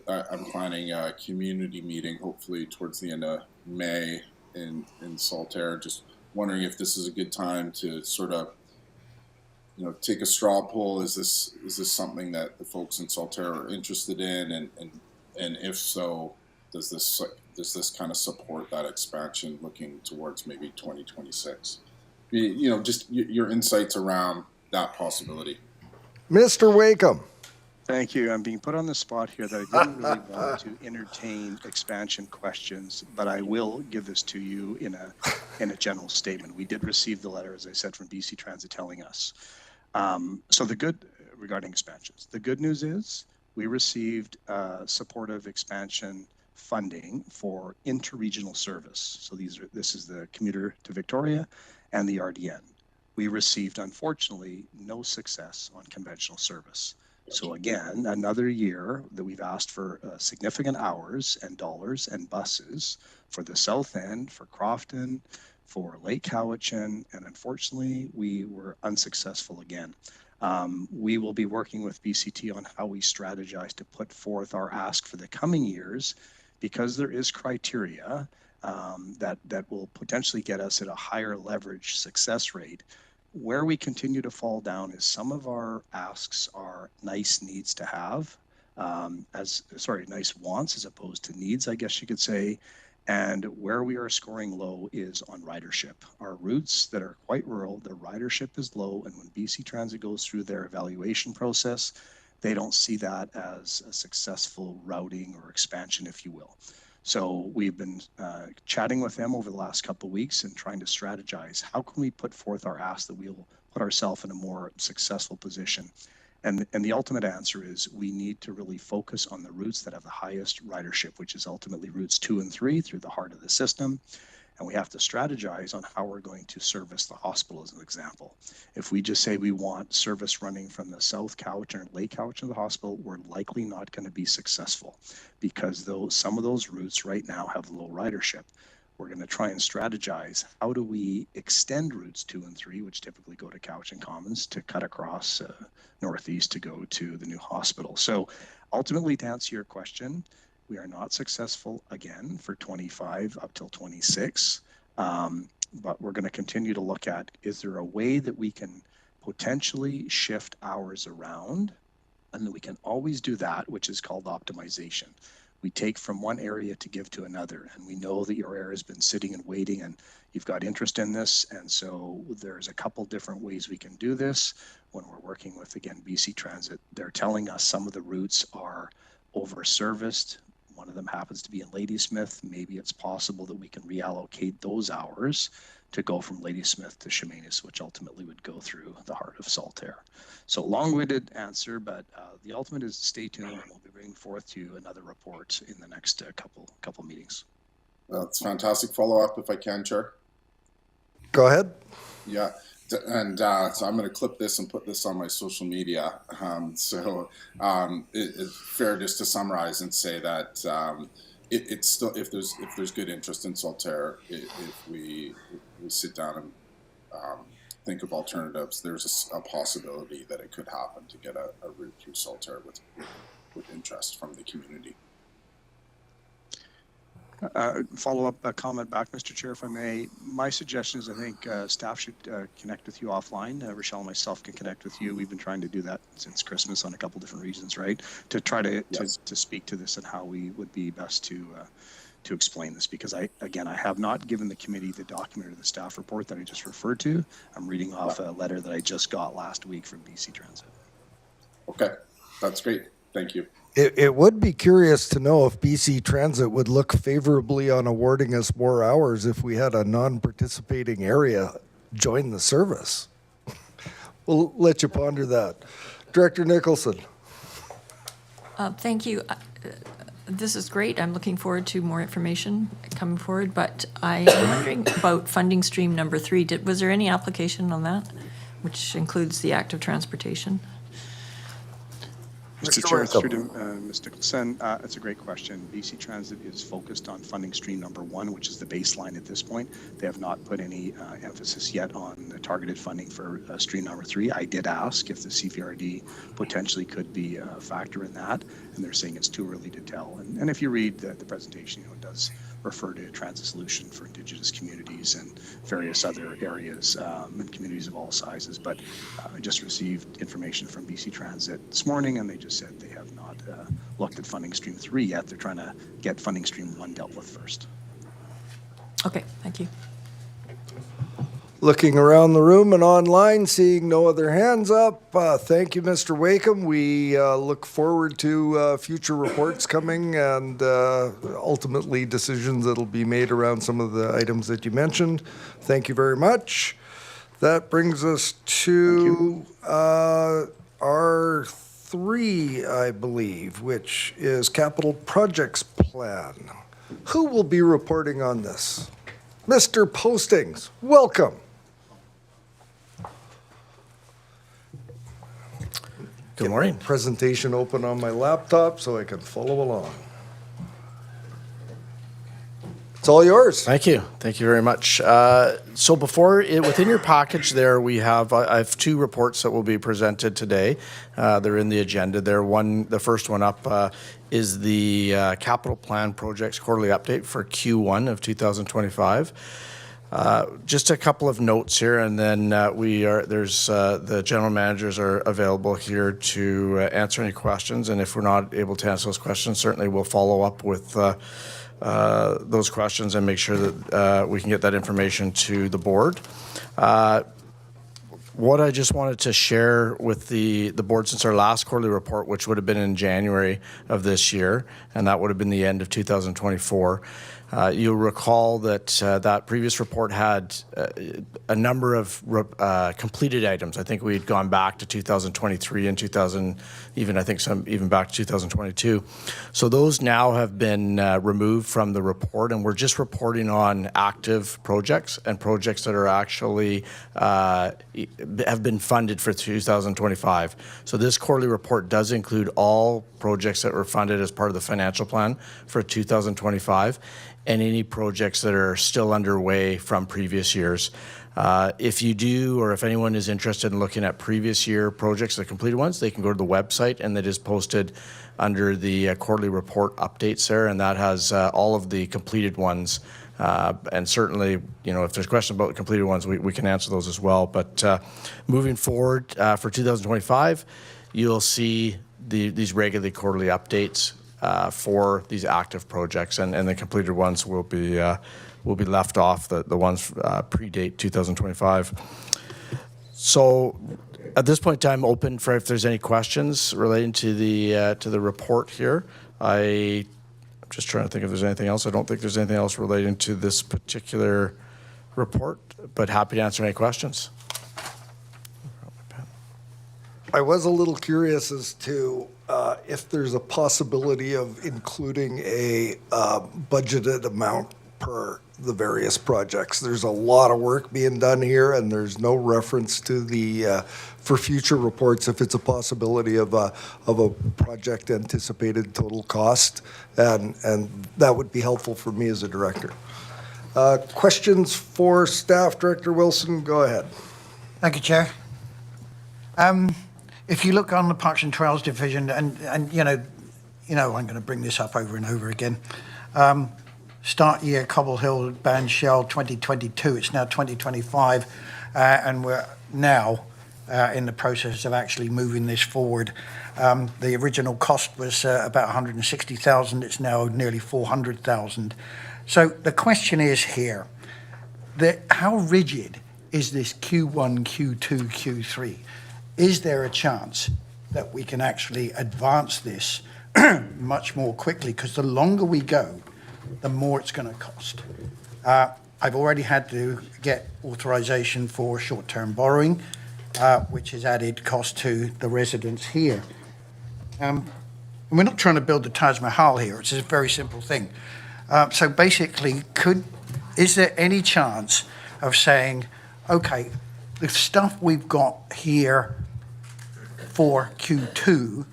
I'm planning a community meeting hopefully towards the end of May in Saltair. Just wondering if this is a good time to sort of take a straw poll. Is this something that the folks in Saltair are interested in, and if so, does this kind of support that expansion looking towards maybe 2026? Just your insights around that possibility. Mr. Wakeham. Thank you. I'm being put on the spot here that I didn't really want to entertain expansion questions, but I will give this to you in a general statement. We did receive the letter, as I said, from BC Transit telling us. So regarding expansions, the good news is we received supportive expansion funding for interregional service. So this is the commuter to Victoria and the RDN. We received, unfortunately, no success on conventional service. So again, another year that we've asked for significant hours and dollars and buses for the south end, for Crofton, for Lake Cowichan, and unfortunately, we were unsuccessful again. We will be working with BCT on how we strategize to put forth our ask for the coming years, because there is criteria that will potentially get us at a higher leverage success rate. Where we continue to fall down is some of our asks are nice needs to have, nice wants as opposed to needs, I guess you could say. And where we are scoring low is on ridership. Our routes that are quite rural, the ridership is low, and when BC Transit goes through their evaluation process, they don't see that as a successful routing or expansion, if you will. So we've been chatting with them over the last couple of weeks and trying to strategize how can we put forth our ask that we'll put ourselves in a more successful position. And the ultimate answer is we need to really focus on the routes that have the highest ridership, which is ultimately routes 2 and 3 through the heart of the system. And we have to strategize on how we're going to service the hospital as an example. If we just say we want service running from the south couch or lake couch of the hospital, we're likely not going to be successful because some of those routes right now have low ridership. We're going to try and strategize how do we extend routes 2 and 3, which typically go to Couch and Commons, to cut across northeast to go to the new hospital. So ultimately, to answer your question, we are not successful again for 25 up till 26, but we're going to continue to look at, is there a way that we can potentially shift hours around? And we can always do that, which is called optimization. We take from one area to give to another, and we know that your area has been sitting and waiting and you've got interest in this, and so there's a couple different ways we can do this. When we're working with, again, BC Transit, they're telling us some of the routes are over-serviced. One of them happens to be in Ladysmith. Maybe it's possible that we can reallocate those hours to go from Ladysmith to Chemainus, which ultimately would go through the heart of Saltaire. So long-winded answer, but the ultimate is stay tuned, and we'll be bringing forth to you another report in the next couple meetings. That's fantastic follow-up, if I can, Chair. Go ahead. Yeah, and so I'm going to clip this and put this on my social media. It's fair just to summarize and say that it's still, if there's good interest in Saltaire, if we sit down and think of alternatives, there's a possibility that it could happen to get a route through Saltaire with interest from the community. Follow-up comment back, Mr. Chair, if I may. My suggestion is I think staff should connect with you offline. Rochelle and myself can connect with you. We've been trying to do that since Christmas on a couple different reasons, right? To try to speak to this and how we would be best to explain this, because I have not given the committee the document or the staff report that I just referred to. I'm reading off a letter that I just got last week from BC Transit. Okay, that's great. Thank you. It would be curious to know if BC Transit would look favorably on awarding us more hours if we had a non-participating area join the service. We'll let you ponder that. Director Nicholson. Thank you. This is great. I'm looking forward to more information coming forward, but I'm wondering about funding stream number 3. Was there any application on that, which includes the active transportation? Mr. Chair, through to Ms. Nicholson, it's a great question. BC Transit is focused on funding stream number 1, which is the baseline at this point. They have not put any emphasis yet on the targeted funding for stream number 3. I did ask if the CVRD potentially could be a factor in that, and they're saying it's too early to tell. And if you read the presentation, it does refer to transit solution for Indigenous communities and various other areas and communities of all sizes. But I just received information from BC Transit this morning, and they just said they have not looked at funding stream 3 yet. They're trying to get funding stream 1 dealt with first. Okay, thank you. Looking around the room and online, seeing no other hands up. Thank you, Mr. Wakeham. We look forward to future reports coming and ultimately decisions that'll be made around some of the items that you mentioned. Thank you very much. That brings us to R3, I believe, which is Capital Projects Plan. Who will be reporting on this? Mr. Postings, welcome. Good morning. Presentation open on my laptop so I can follow along. It's all yours. Thank you. Thank you very much. So within your package there, I have 2 reports that will be presented today. They're in the agenda there. The first one up is the Capital Plan Projects Quarterly Update for Q1 of 2025. Just a couple of notes here, and then the general managers are available here to answer any questions. And if we're not able to answer those questions, certainly we'll follow up with those questions and make sure that we can get that information to the board. What I just wanted to share with the board since our last quarterly report, which would have been in January of this year, and that would have been the end of 2024, you'll recall that that previous report had a number of completed items. I think we had gone back to 2023 and I think some even back to 2022. So those now have been removed from the report, and we're just reporting on active projects and projects that are actually have been funded for 2025. So this quarterly report does include all projects that were funded as part of the financial plan for 2025 and any projects that are still underway from previous years. If you do, or if anyone is interested in looking at previous year projects, the completed ones, they can go to the website, and that is posted under the quarterly report updates there, and that has all of the completed ones. And certainly, if there's questions about the completed ones, we can answer those as well. But moving forward for 2025, you'll see these regularly quarterly updates for these active projects, and the completed ones will be left off. The ones predate 2025. So at this point in time, open for if there's any questions relating to the report here. I'm just trying to think if there's anything else. I don't think there's anything else relating to this particular report, but happy to answer any questions. I was a little curious as to if there's a possibility of including a budgeted amount per the various projects. There's a lot of work being done here, and there's no reference to the for future reports if it's a possibility of a project anticipated total cost, and that would be helpful for me as a director. Questions for staff? Director Wilson, go ahead. Thank you, Chair. If you look on the Parks and Trails division, and I'm going to bring this up over and over again. Start year Cobble Hill Band Shell 2022. It's now 2025, and we're now in the process of actually moving this forward. The original cost was about 160,000. It's now nearly 400,000. So the question is here, how rigid is this Q1, Q2, Q3? Is there a chance that we can actually advance this much more quickly? Because the longer we go, the more it's going to cost. I've already had to get authorization for short-term borrowing, which has added cost to the residents here. And we're not trying to build the Taj Mahal here. It's a very simple thing. So basically, is there any chance of saying, okay, the stuff we've got here for Q2,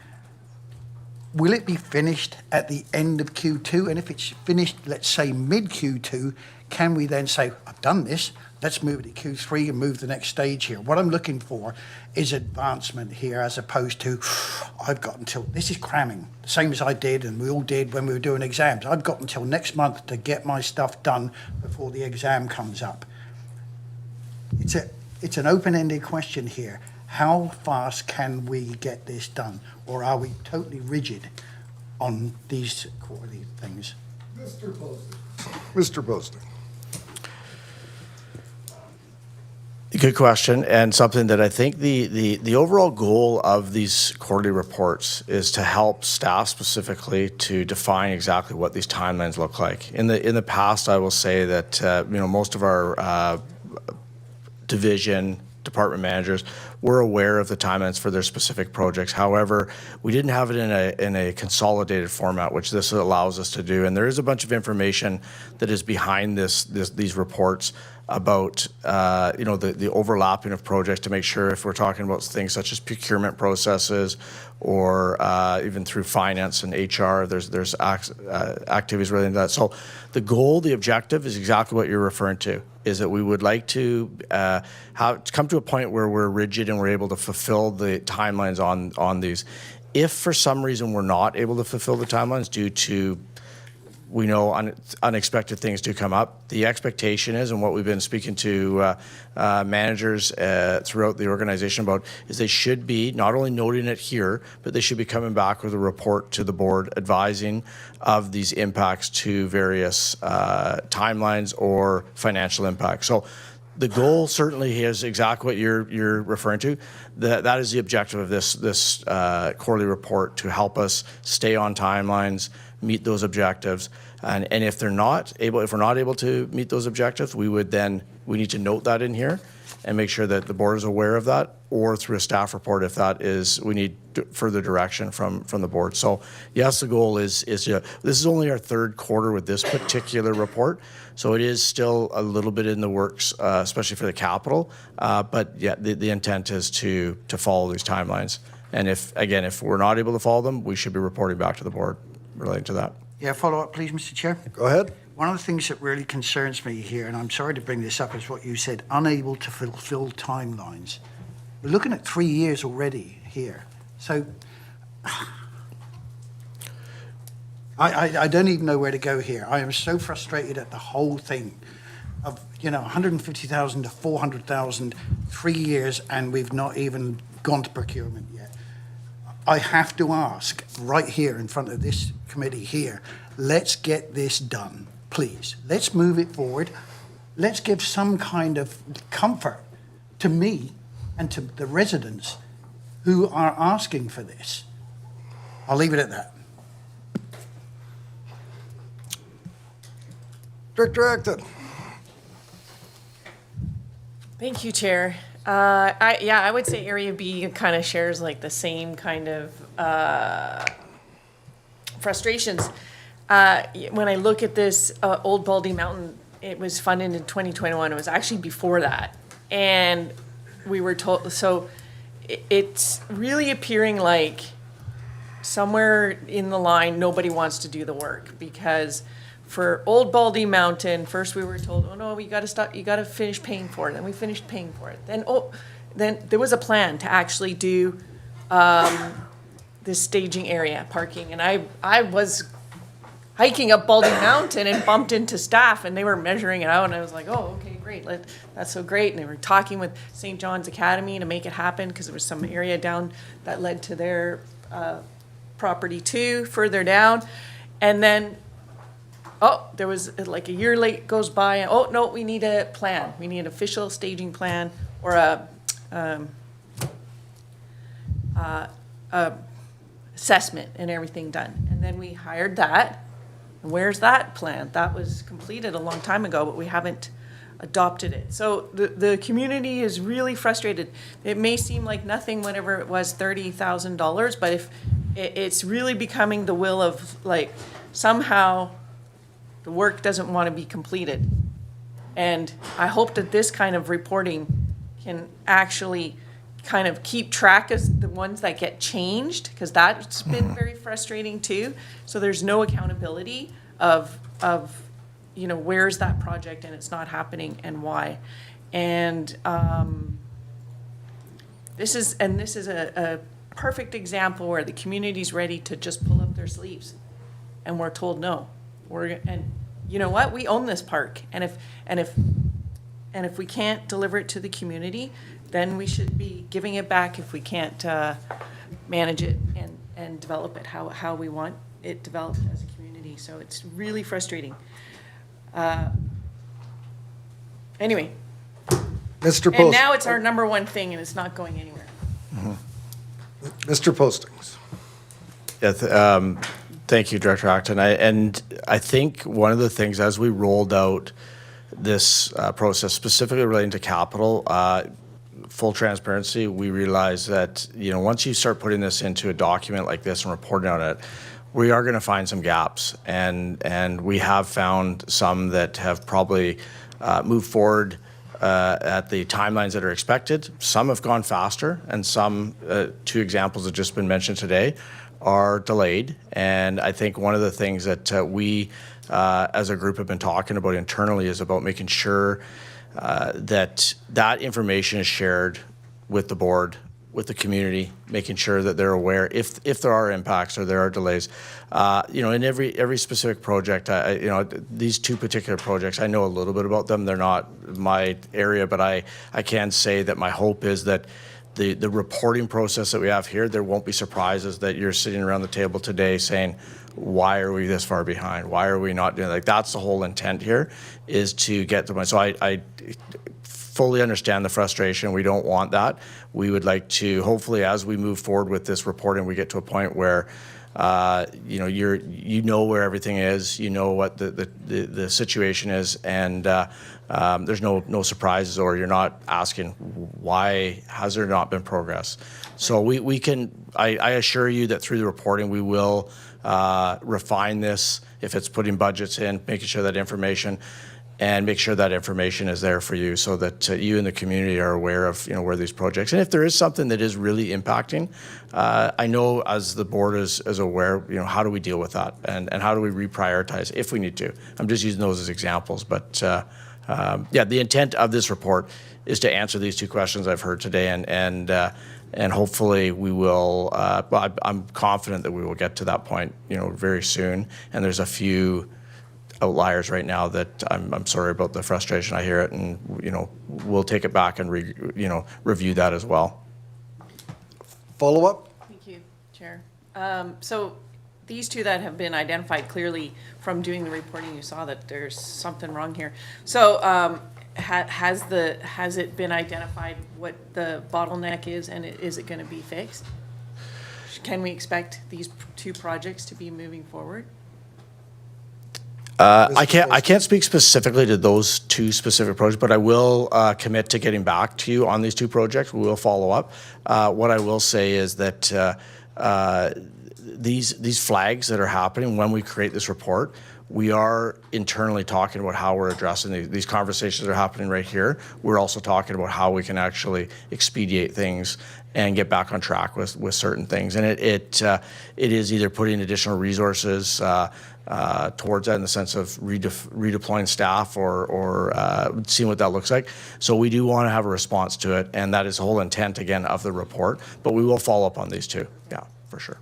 will it be finished at the end of Q2? And if it's finished, let's say mid-Q2, can we then say, I've done this, let's move it to Q3 and move the next stage here? What I'm looking for is advancement here, as opposed to, I've got until, this is cramming, the same as I did and we all did when we were doing exams. I've got until next month to get my stuff done before the exam comes up. It's an open-ended question here. How fast can we get this done? Or are we totally rigid on these quarterly things? Mr. Bosnick. Good question, and something that I think the overall goal of these quarterly reports is to help staff specifically to define exactly what these timelines look like. In the past, I will say that most of our department managers were aware of the timelines for their specific projects. However, we didn't have it in a consolidated format, which this allows us to do. And there is a bunch of information that is behind these reports about the overlapping of projects to make sure if we're talking about things such as procurement processes or even through finance and HR, there's activities relating to that. So the goal, the objective is exactly what you're referring to, is that we would like to come to a point where we're rigid and we're able to fulfill the timelines on these. If for some reason we're not able to fulfill the timelines due to, we know unexpected things do come up, the expectation is, and what we've been speaking to managers throughout the organization about, is they should be not only noting it here, but they should be coming back with a report to the board advising of these impacts to various timelines or financial impacts. So The goal certainly is exactly what you're referring to. That is the objective of this quarterly report, to help us stay on timelines, meet those objectives. And if we're not able to meet those objectives, we need to note that in here and make sure that the board is aware of that, or through a staff report if that is, we need further direction from the board. So yes, the goal is this is only our third quarter with this particular report, so it is still a little bit in the works, especially for the capital. But yeah, the intent is to follow these timelines. And if we're not able to follow them, we should be reporting back to the board relating to that. Yeah, follow up, please, Mr. Chair. Go ahead. One of the things that really concerns me here, and I'm sorry to bring this up, is what you said, unable to fulfill timelines. We're looking at 3 years already here. So I don't even know where to go here. I am so frustrated at the whole thing of, 150,000 to 400,000, 3 years, and we've not even gone to procurement yet. I have to ask right here in front of this committee here, let's get this done, please. Let's move it forward. Let's give some kind of comfort to me and to the residents who are asking for this. I'll leave it at that. Director Acton. Thank you, Chair. I would say Area B kind of shares like the same kind of frustrations. When I look at this Old Baldy Mountain, it was funded in 2021. It was actually before that. And we were told, so it's really appearing like somewhere in the line, nobody wants to do the work, because for Old Baldy Mountain, first we were told, oh no, you gotta finish paying for it. Then we finished paying for it. Then there was a plan to actually do this staging area, parking. And I was hiking up Baldy Mountain and bumped into staff, and they were measuring it out, and I was like, oh, okay, great, that's so great. And they were talking with St. John's Academy to make it happen, because there was some area down that led to their property too, further down. And then, there was like a year late goes by, and oh no, we need a plan. We need an official staging plan, or a assessment and everything done. And then we hired that. And where's that plan? That was completed a long time ago, but we haven't adopted it. So the community is really frustrated. It may seem like nothing, whatever it was, $30,000, but if it's really becoming the will of, like, somehow the work doesn't want to be completed. And I hope that this kind of reporting can actually kind of keep track of the ones that get changed, because that's been very frustrating too. So there's no accountability of where's that project and it's not happening and why. And this is a perfect example where the community's ready to just pull up their sleeves, and we're told no. And you know what? We own this park, and if we can't deliver it to the community, then we should be giving it back if we can't manage it and develop it how we want it developed as a community. So it's really frustrating. Anyway. Mr. Postings. And now it's our number one thing, and it's not going anywhere. Mr. Postings. Yeah, thank you, Director Acton. I think one of the things, as we rolled out this process, specifically relating to capital, full transparency, we realized that, once you start putting this into a document like this and reporting on it, we are going to find some gaps. And we have found some that have probably moved forward at the timelines that are expected. Some have gone faster, and some, two examples have just been mentioned today, are delayed. And I think one of the things that we as a group have been talking about internally is about making sure that information is shared with the board, with the community, making sure that they're aware if there are impacts or there are delays. In every specific project, these two particular projects, I know a little bit about them. They're not my area, but I can say that my hope is that the reporting process that we have here, there won't be surprises that you're sitting around the table today saying, why are we this far behind? Why are we not doing, like, that's the whole intent here, is to get the money. So I fully understand the frustration. We don't want that. We would like to, hopefully, as we move forward with this reporting, we get to a point where you know where everything is, you know what the situation is, and there's no surprises, or you're not asking why has there not been progress. So we can, I assure you that through the reporting we will refine this, if it's putting budgets in, making sure that information, and make sure that information is there for you, so that you and the community are aware of where these projects. And if there is something that is really impacting, I know as the board is aware, how do we deal with that, and how do we reprioritize if we need to. I'm just using those as examples, but the intent of this report is to answer these two questions I've heard today, and hopefully we will. I'm confident that we will get to that point, very soon. And there's a few outliers right now that I'm sorry about the frustration. I hear it, and we'll take it back and review that as well. Follow up? Thank you, Chair. So these two that have been identified clearly from doing the reporting, you saw that there's something wrong here. So has it been identified what the bottleneck is, and is it going to be fixed? Can we expect these two projects to be moving forward? I can't speak specifically to those two specific projects, but I will commit to getting back to you on these two projects. We will follow up. What I will say is that these flags that are happening when we create this report, we are internally talking about how we're addressing these conversations that are happening right here. We're also talking about how we can actually expedite things and get back on track with certain things. And it is either putting additional resources towards that in the sense of redeploying staff or seeing what that looks like. So we do want to have a response to it, and that is the whole intent, again, of the report. But we will follow up on these two, for sure.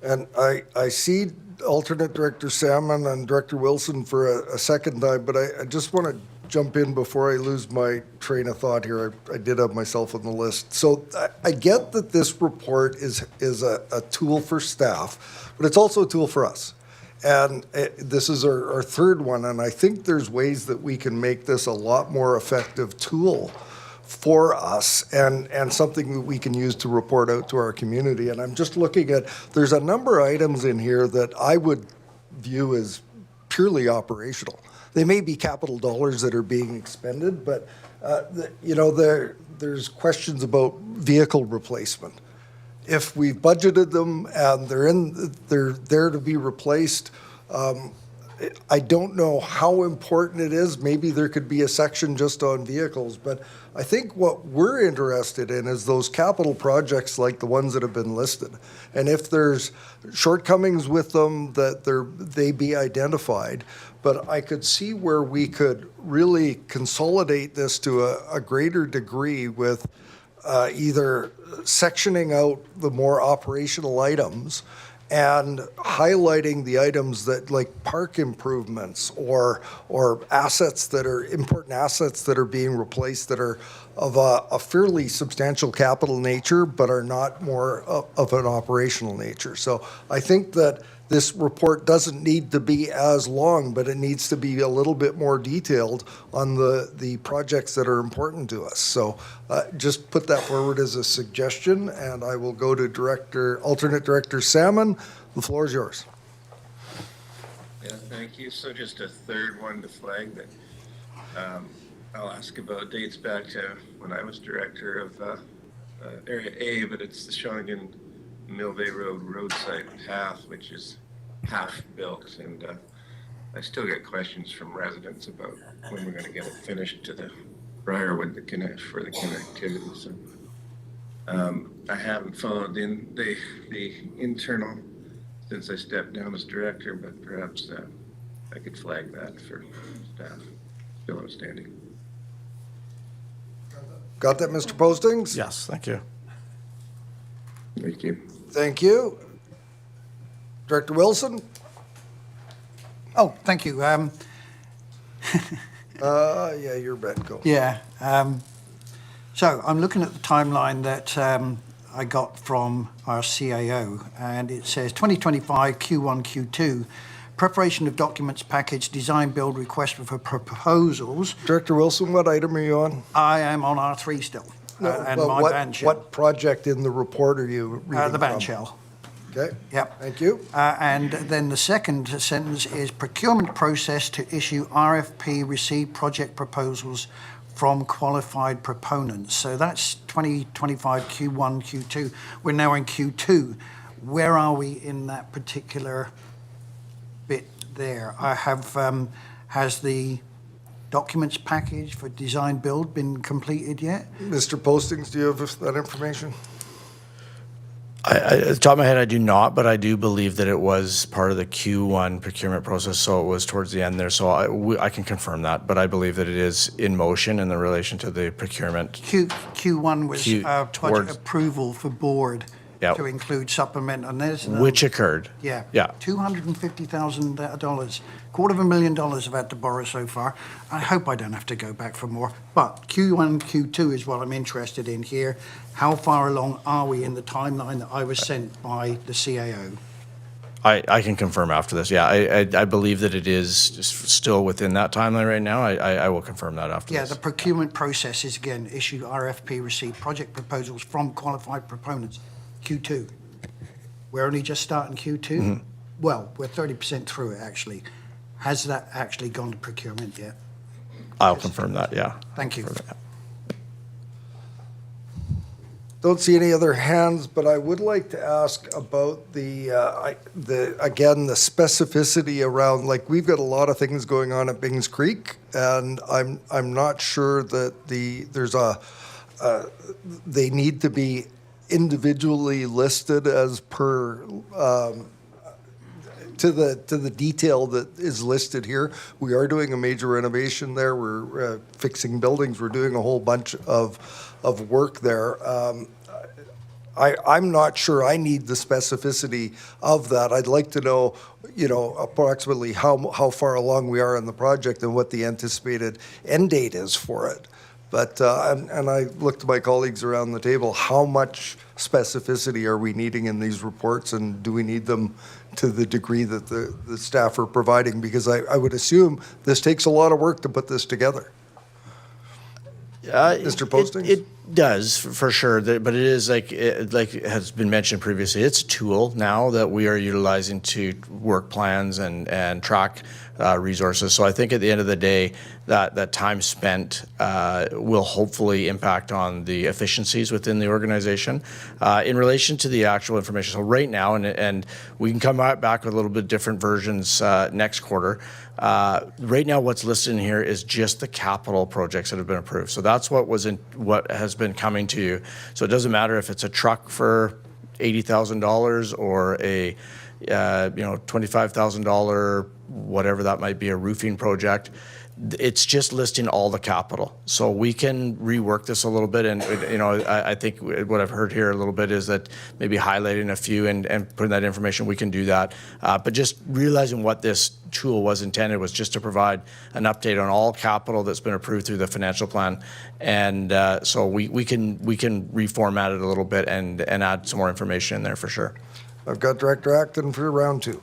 And I see alternate Director Salmon and Director Wilson for a second time, but I just want to jump in before I lose my train of thought here. I did have myself on the list. So I get that this report is a tool for staff, but it's also a tool for us. And this is our third one, and I think there's ways that we can make this a lot more effective tool for us and something that we can use to report out to our community. And I'm just looking at, there's a number of items in here that I would view as purely operational. They may be capital dollars that are being expended, but there's questions about vehicle replacement. If we've budgeted them and they're there to be replaced, I don't know how important it is. Maybe there could be a section just on vehicles, but I think what we're interested in is those capital projects like the ones that have been listed. And if there's shortcomings with them, that they be identified. But I could see where we could really consolidate this to a greater degree with either sectioning out the more operational items and highlighting the items that, like park improvements or assets that are important assets that are being replaced that are of a fairly substantial capital nature but are not more of an operational nature. So I think that this report doesn't need to be as long, but it needs to be a little bit more detailed on the projects that are important to us. So just put that forward as a suggestion, and I will go to alternate Director Salmon. The floor is yours. Yeah, thank you. So just a third one to flag that I'll ask about dates back to when I was director of Area A, but it's the Shawnigan Millvay Road roadside path, which is half built, and I still get questions from residents about when we're going to get it finished to the Briarwood for the connectivity. So I haven't followed in the internal since I stepped down as director, but perhaps I could flag that for staff. Still outstanding. Got that, Mr. Postings? Yes, thank you. Thank you. Thank you. Director Wilson? Oh, thank you. Yeah, you're bet. Go. Yeah. So I'm looking at the timeline that I got from our CAO, and it says 2025 Q1, Q2 preparation of documents package, design build request for proposals. Director Wilson, what item are you on? I am on R3 still. And But my ban shell. what project in the report are you reading The ban from? shell. Okay. Yep. Thank you. And then the second sentence is procurement process to issue RFP receive project proposals from qualified proponents. So that's 2025 Q1, Q2. We're now in Q2. Where are we in that particular bit there? I have, has the documents package for design build been completed yet? Mr. Postings, do you have that information? At the top of my head, I do not, but I do believe that it was part of the Q1 procurement process, so it was towards the end there. So I can confirm that, but I believe that it is in motion in the relation to the procurement. Q1 was budget towards- approval for board Yep. to include supplement, and there's Which occurred. Yeah. Yeah. $250,000. $250,000 I've had to borrow so far. I hope I don't have to go back for more. But Q1, Q2 is what I'm interested in here. How far along are we in the timeline that I was sent by the CAO? I can confirm after this. Yeah, I believe that it is just still within that timeline right now. I will confirm that after Yeah, this. the procurement process is, again, issue RFP, receive project proposals from qualified proponents. Q2. We're only just starting Q2? Well, we're 30% through it, actually. Has that actually gone to procurement yet? I'll confirm that, yeah. Thank you. Don't see any other hands, but I would like to ask about the specificity around, like, we've got a lot of things going on at Bings Creek, and I'm not sure that they need to be individually listed as per to the detail that is listed here. We are doing a major renovation there. We're fixing buildings. We're doing a whole bunch of work there. I'm not sure I need the specificity of that. I'd like to know, approximately how far along we are in the project and what the anticipated end date is for it. But, and I look to my colleagues around the table, how much specificity are we needing in these reports, and do we need them to the degree that the staff are providing? Because I would assume this takes a lot of work to put this together. Mr. Postings? It does, for sure, but it is like has been mentioned previously, it's a tool now that we are utilizing to work plans and track resources. So I think at the end of the day, that time spent will hopefully impact on the efficiencies within the organization. In relation to the actual information, so right now, and we can come back with a little bit different versions next quarter. Right now, what's listed in here is just the capital projects that have been approved. So that's what has been coming to you. So it doesn't matter if it's a truck for $80,000 or a $25,000, whatever that might be, a roofing project. It's just listing all the capital. So we can rework this a little bit, and I think what I've heard here a little bit is that maybe highlighting a few and putting that information, we can do that. But just realizing what this tool was intended was just to provide an update on all capital that's been approved through the financial plan, and so we can reformat it a little bit and add some more information in there for sure. I've got Director Acton for round two.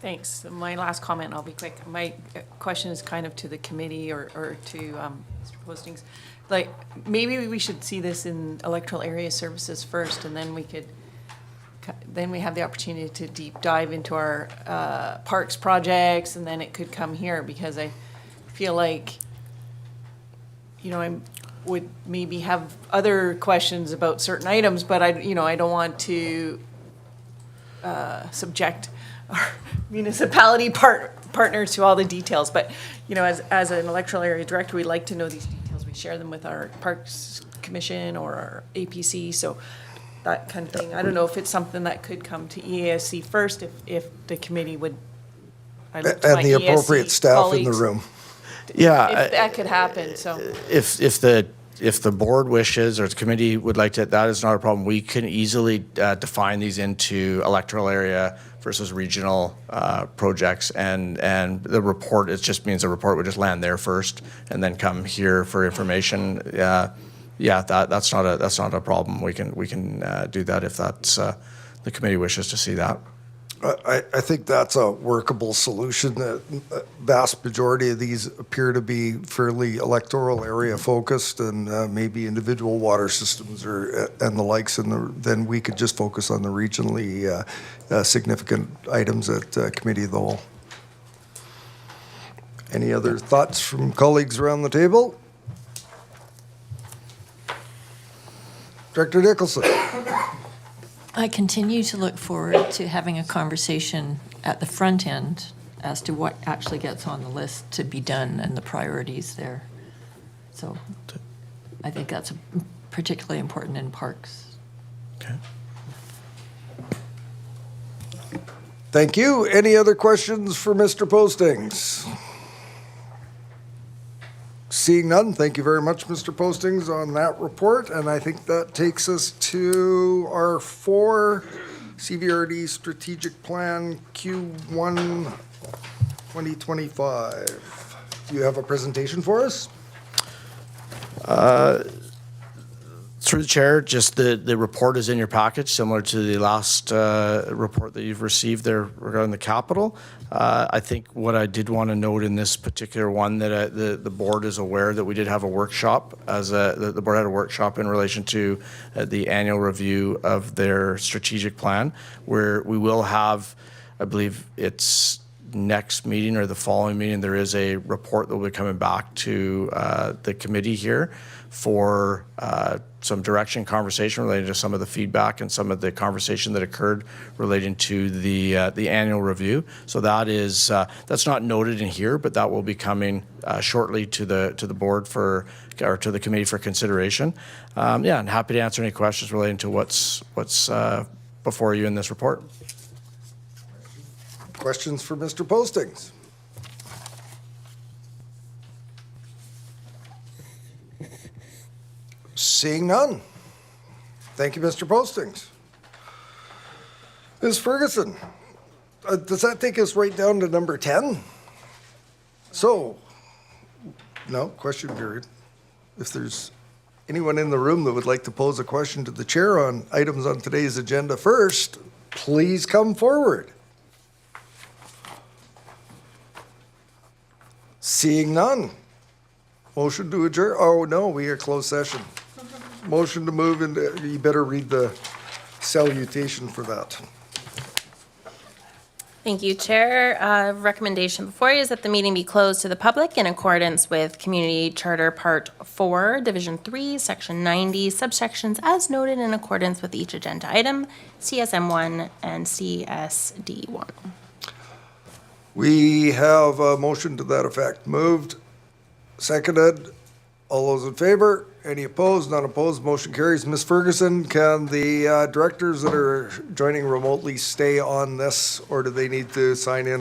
Thanks. My last comment, and I'll be quick. My question is kind of to the committee or to Mr. Postings. Like, maybe we should see this in electoral area services first, and then we have the opportunity to deep dive into our parks projects, and then it could come here, because I feel like, I would maybe have other questions about certain items, but I don't want to subject our municipality partners to all the details. But, as an electoral area director, we like to know these details. We share them with our Parks Commission or our APC, so that kind of thing. I don't know if it's something that could come to EASC first, if the committee would. And the appropriate staff in the room. Yeah. If that could happen, so. If the board wishes, or the committee would like to, that is not a problem. We can easily define these into electoral area versus regional projects, and the report, it just means the report would just land there first and then come here for information. That's not a problem. We can do that if that's the committee wishes to see that. I think that's a workable solution. The vast majority of these appear to be fairly electoral area focused and maybe individual water systems and the likes, and then we could just focus on the regionally significant items at Committee of the Whole. Any other thoughts from colleagues around the table? Director Nicholson. I continue to look forward to having a conversation at the front end as to what actually gets on the list to be done and the priorities there. So I think that's particularly important in parks. Okay. Thank you. Any other questions for Mr. Postings? Seeing none, thank you very much, Mr. Postings, on that report. And I think that takes us to our 4 CVRD Strategic Plan Q1 2025. Do you have a presentation for us? Through the chair, just the report is in your package, similar to the last report that you've received there regarding the capital. I think what I did want to note in this particular one that the board is aware that we did have a workshop the board had a workshop in relation to the annual review of their strategic plan, where we will have, I believe it's next meeting or the following meeting, there is a report that will be coming back to the committee here for some direction conversation relating to some of the feedback and some of the conversation that occurred relating to the annual review. So that is that's not noted in here, but that will be coming shortly to the board or to the committee for consideration. Yeah, and happy to answer any questions relating to what's before you in this report. Questions for Mr. Postings? Seeing none. Thank you, Mr. Postings. Ms. Ferguson, does that take us right down to number 10? So, no, question period. If there's anyone in the room that would like to pose a question to the chair on items on today's agenda first, please come forward. Seeing none. Motion to adjourn. Oh, no, we are closed session. Motion to move into, you better read the salutation for that. Thank you, Chair. Recommendation before you is that the meeting be closed to the public in accordance with Community Charter Part 4, Division 3, Section 90, subsections as noted in accordance with each agenda item, CSM1 and CSD1. We have a motion to that effect. Moved, seconded. All those in favor? Any opposed? None opposed. Motion carries. Ms. Ferguson, can the directors that are joining remotely stay on this, or do they need to sign in on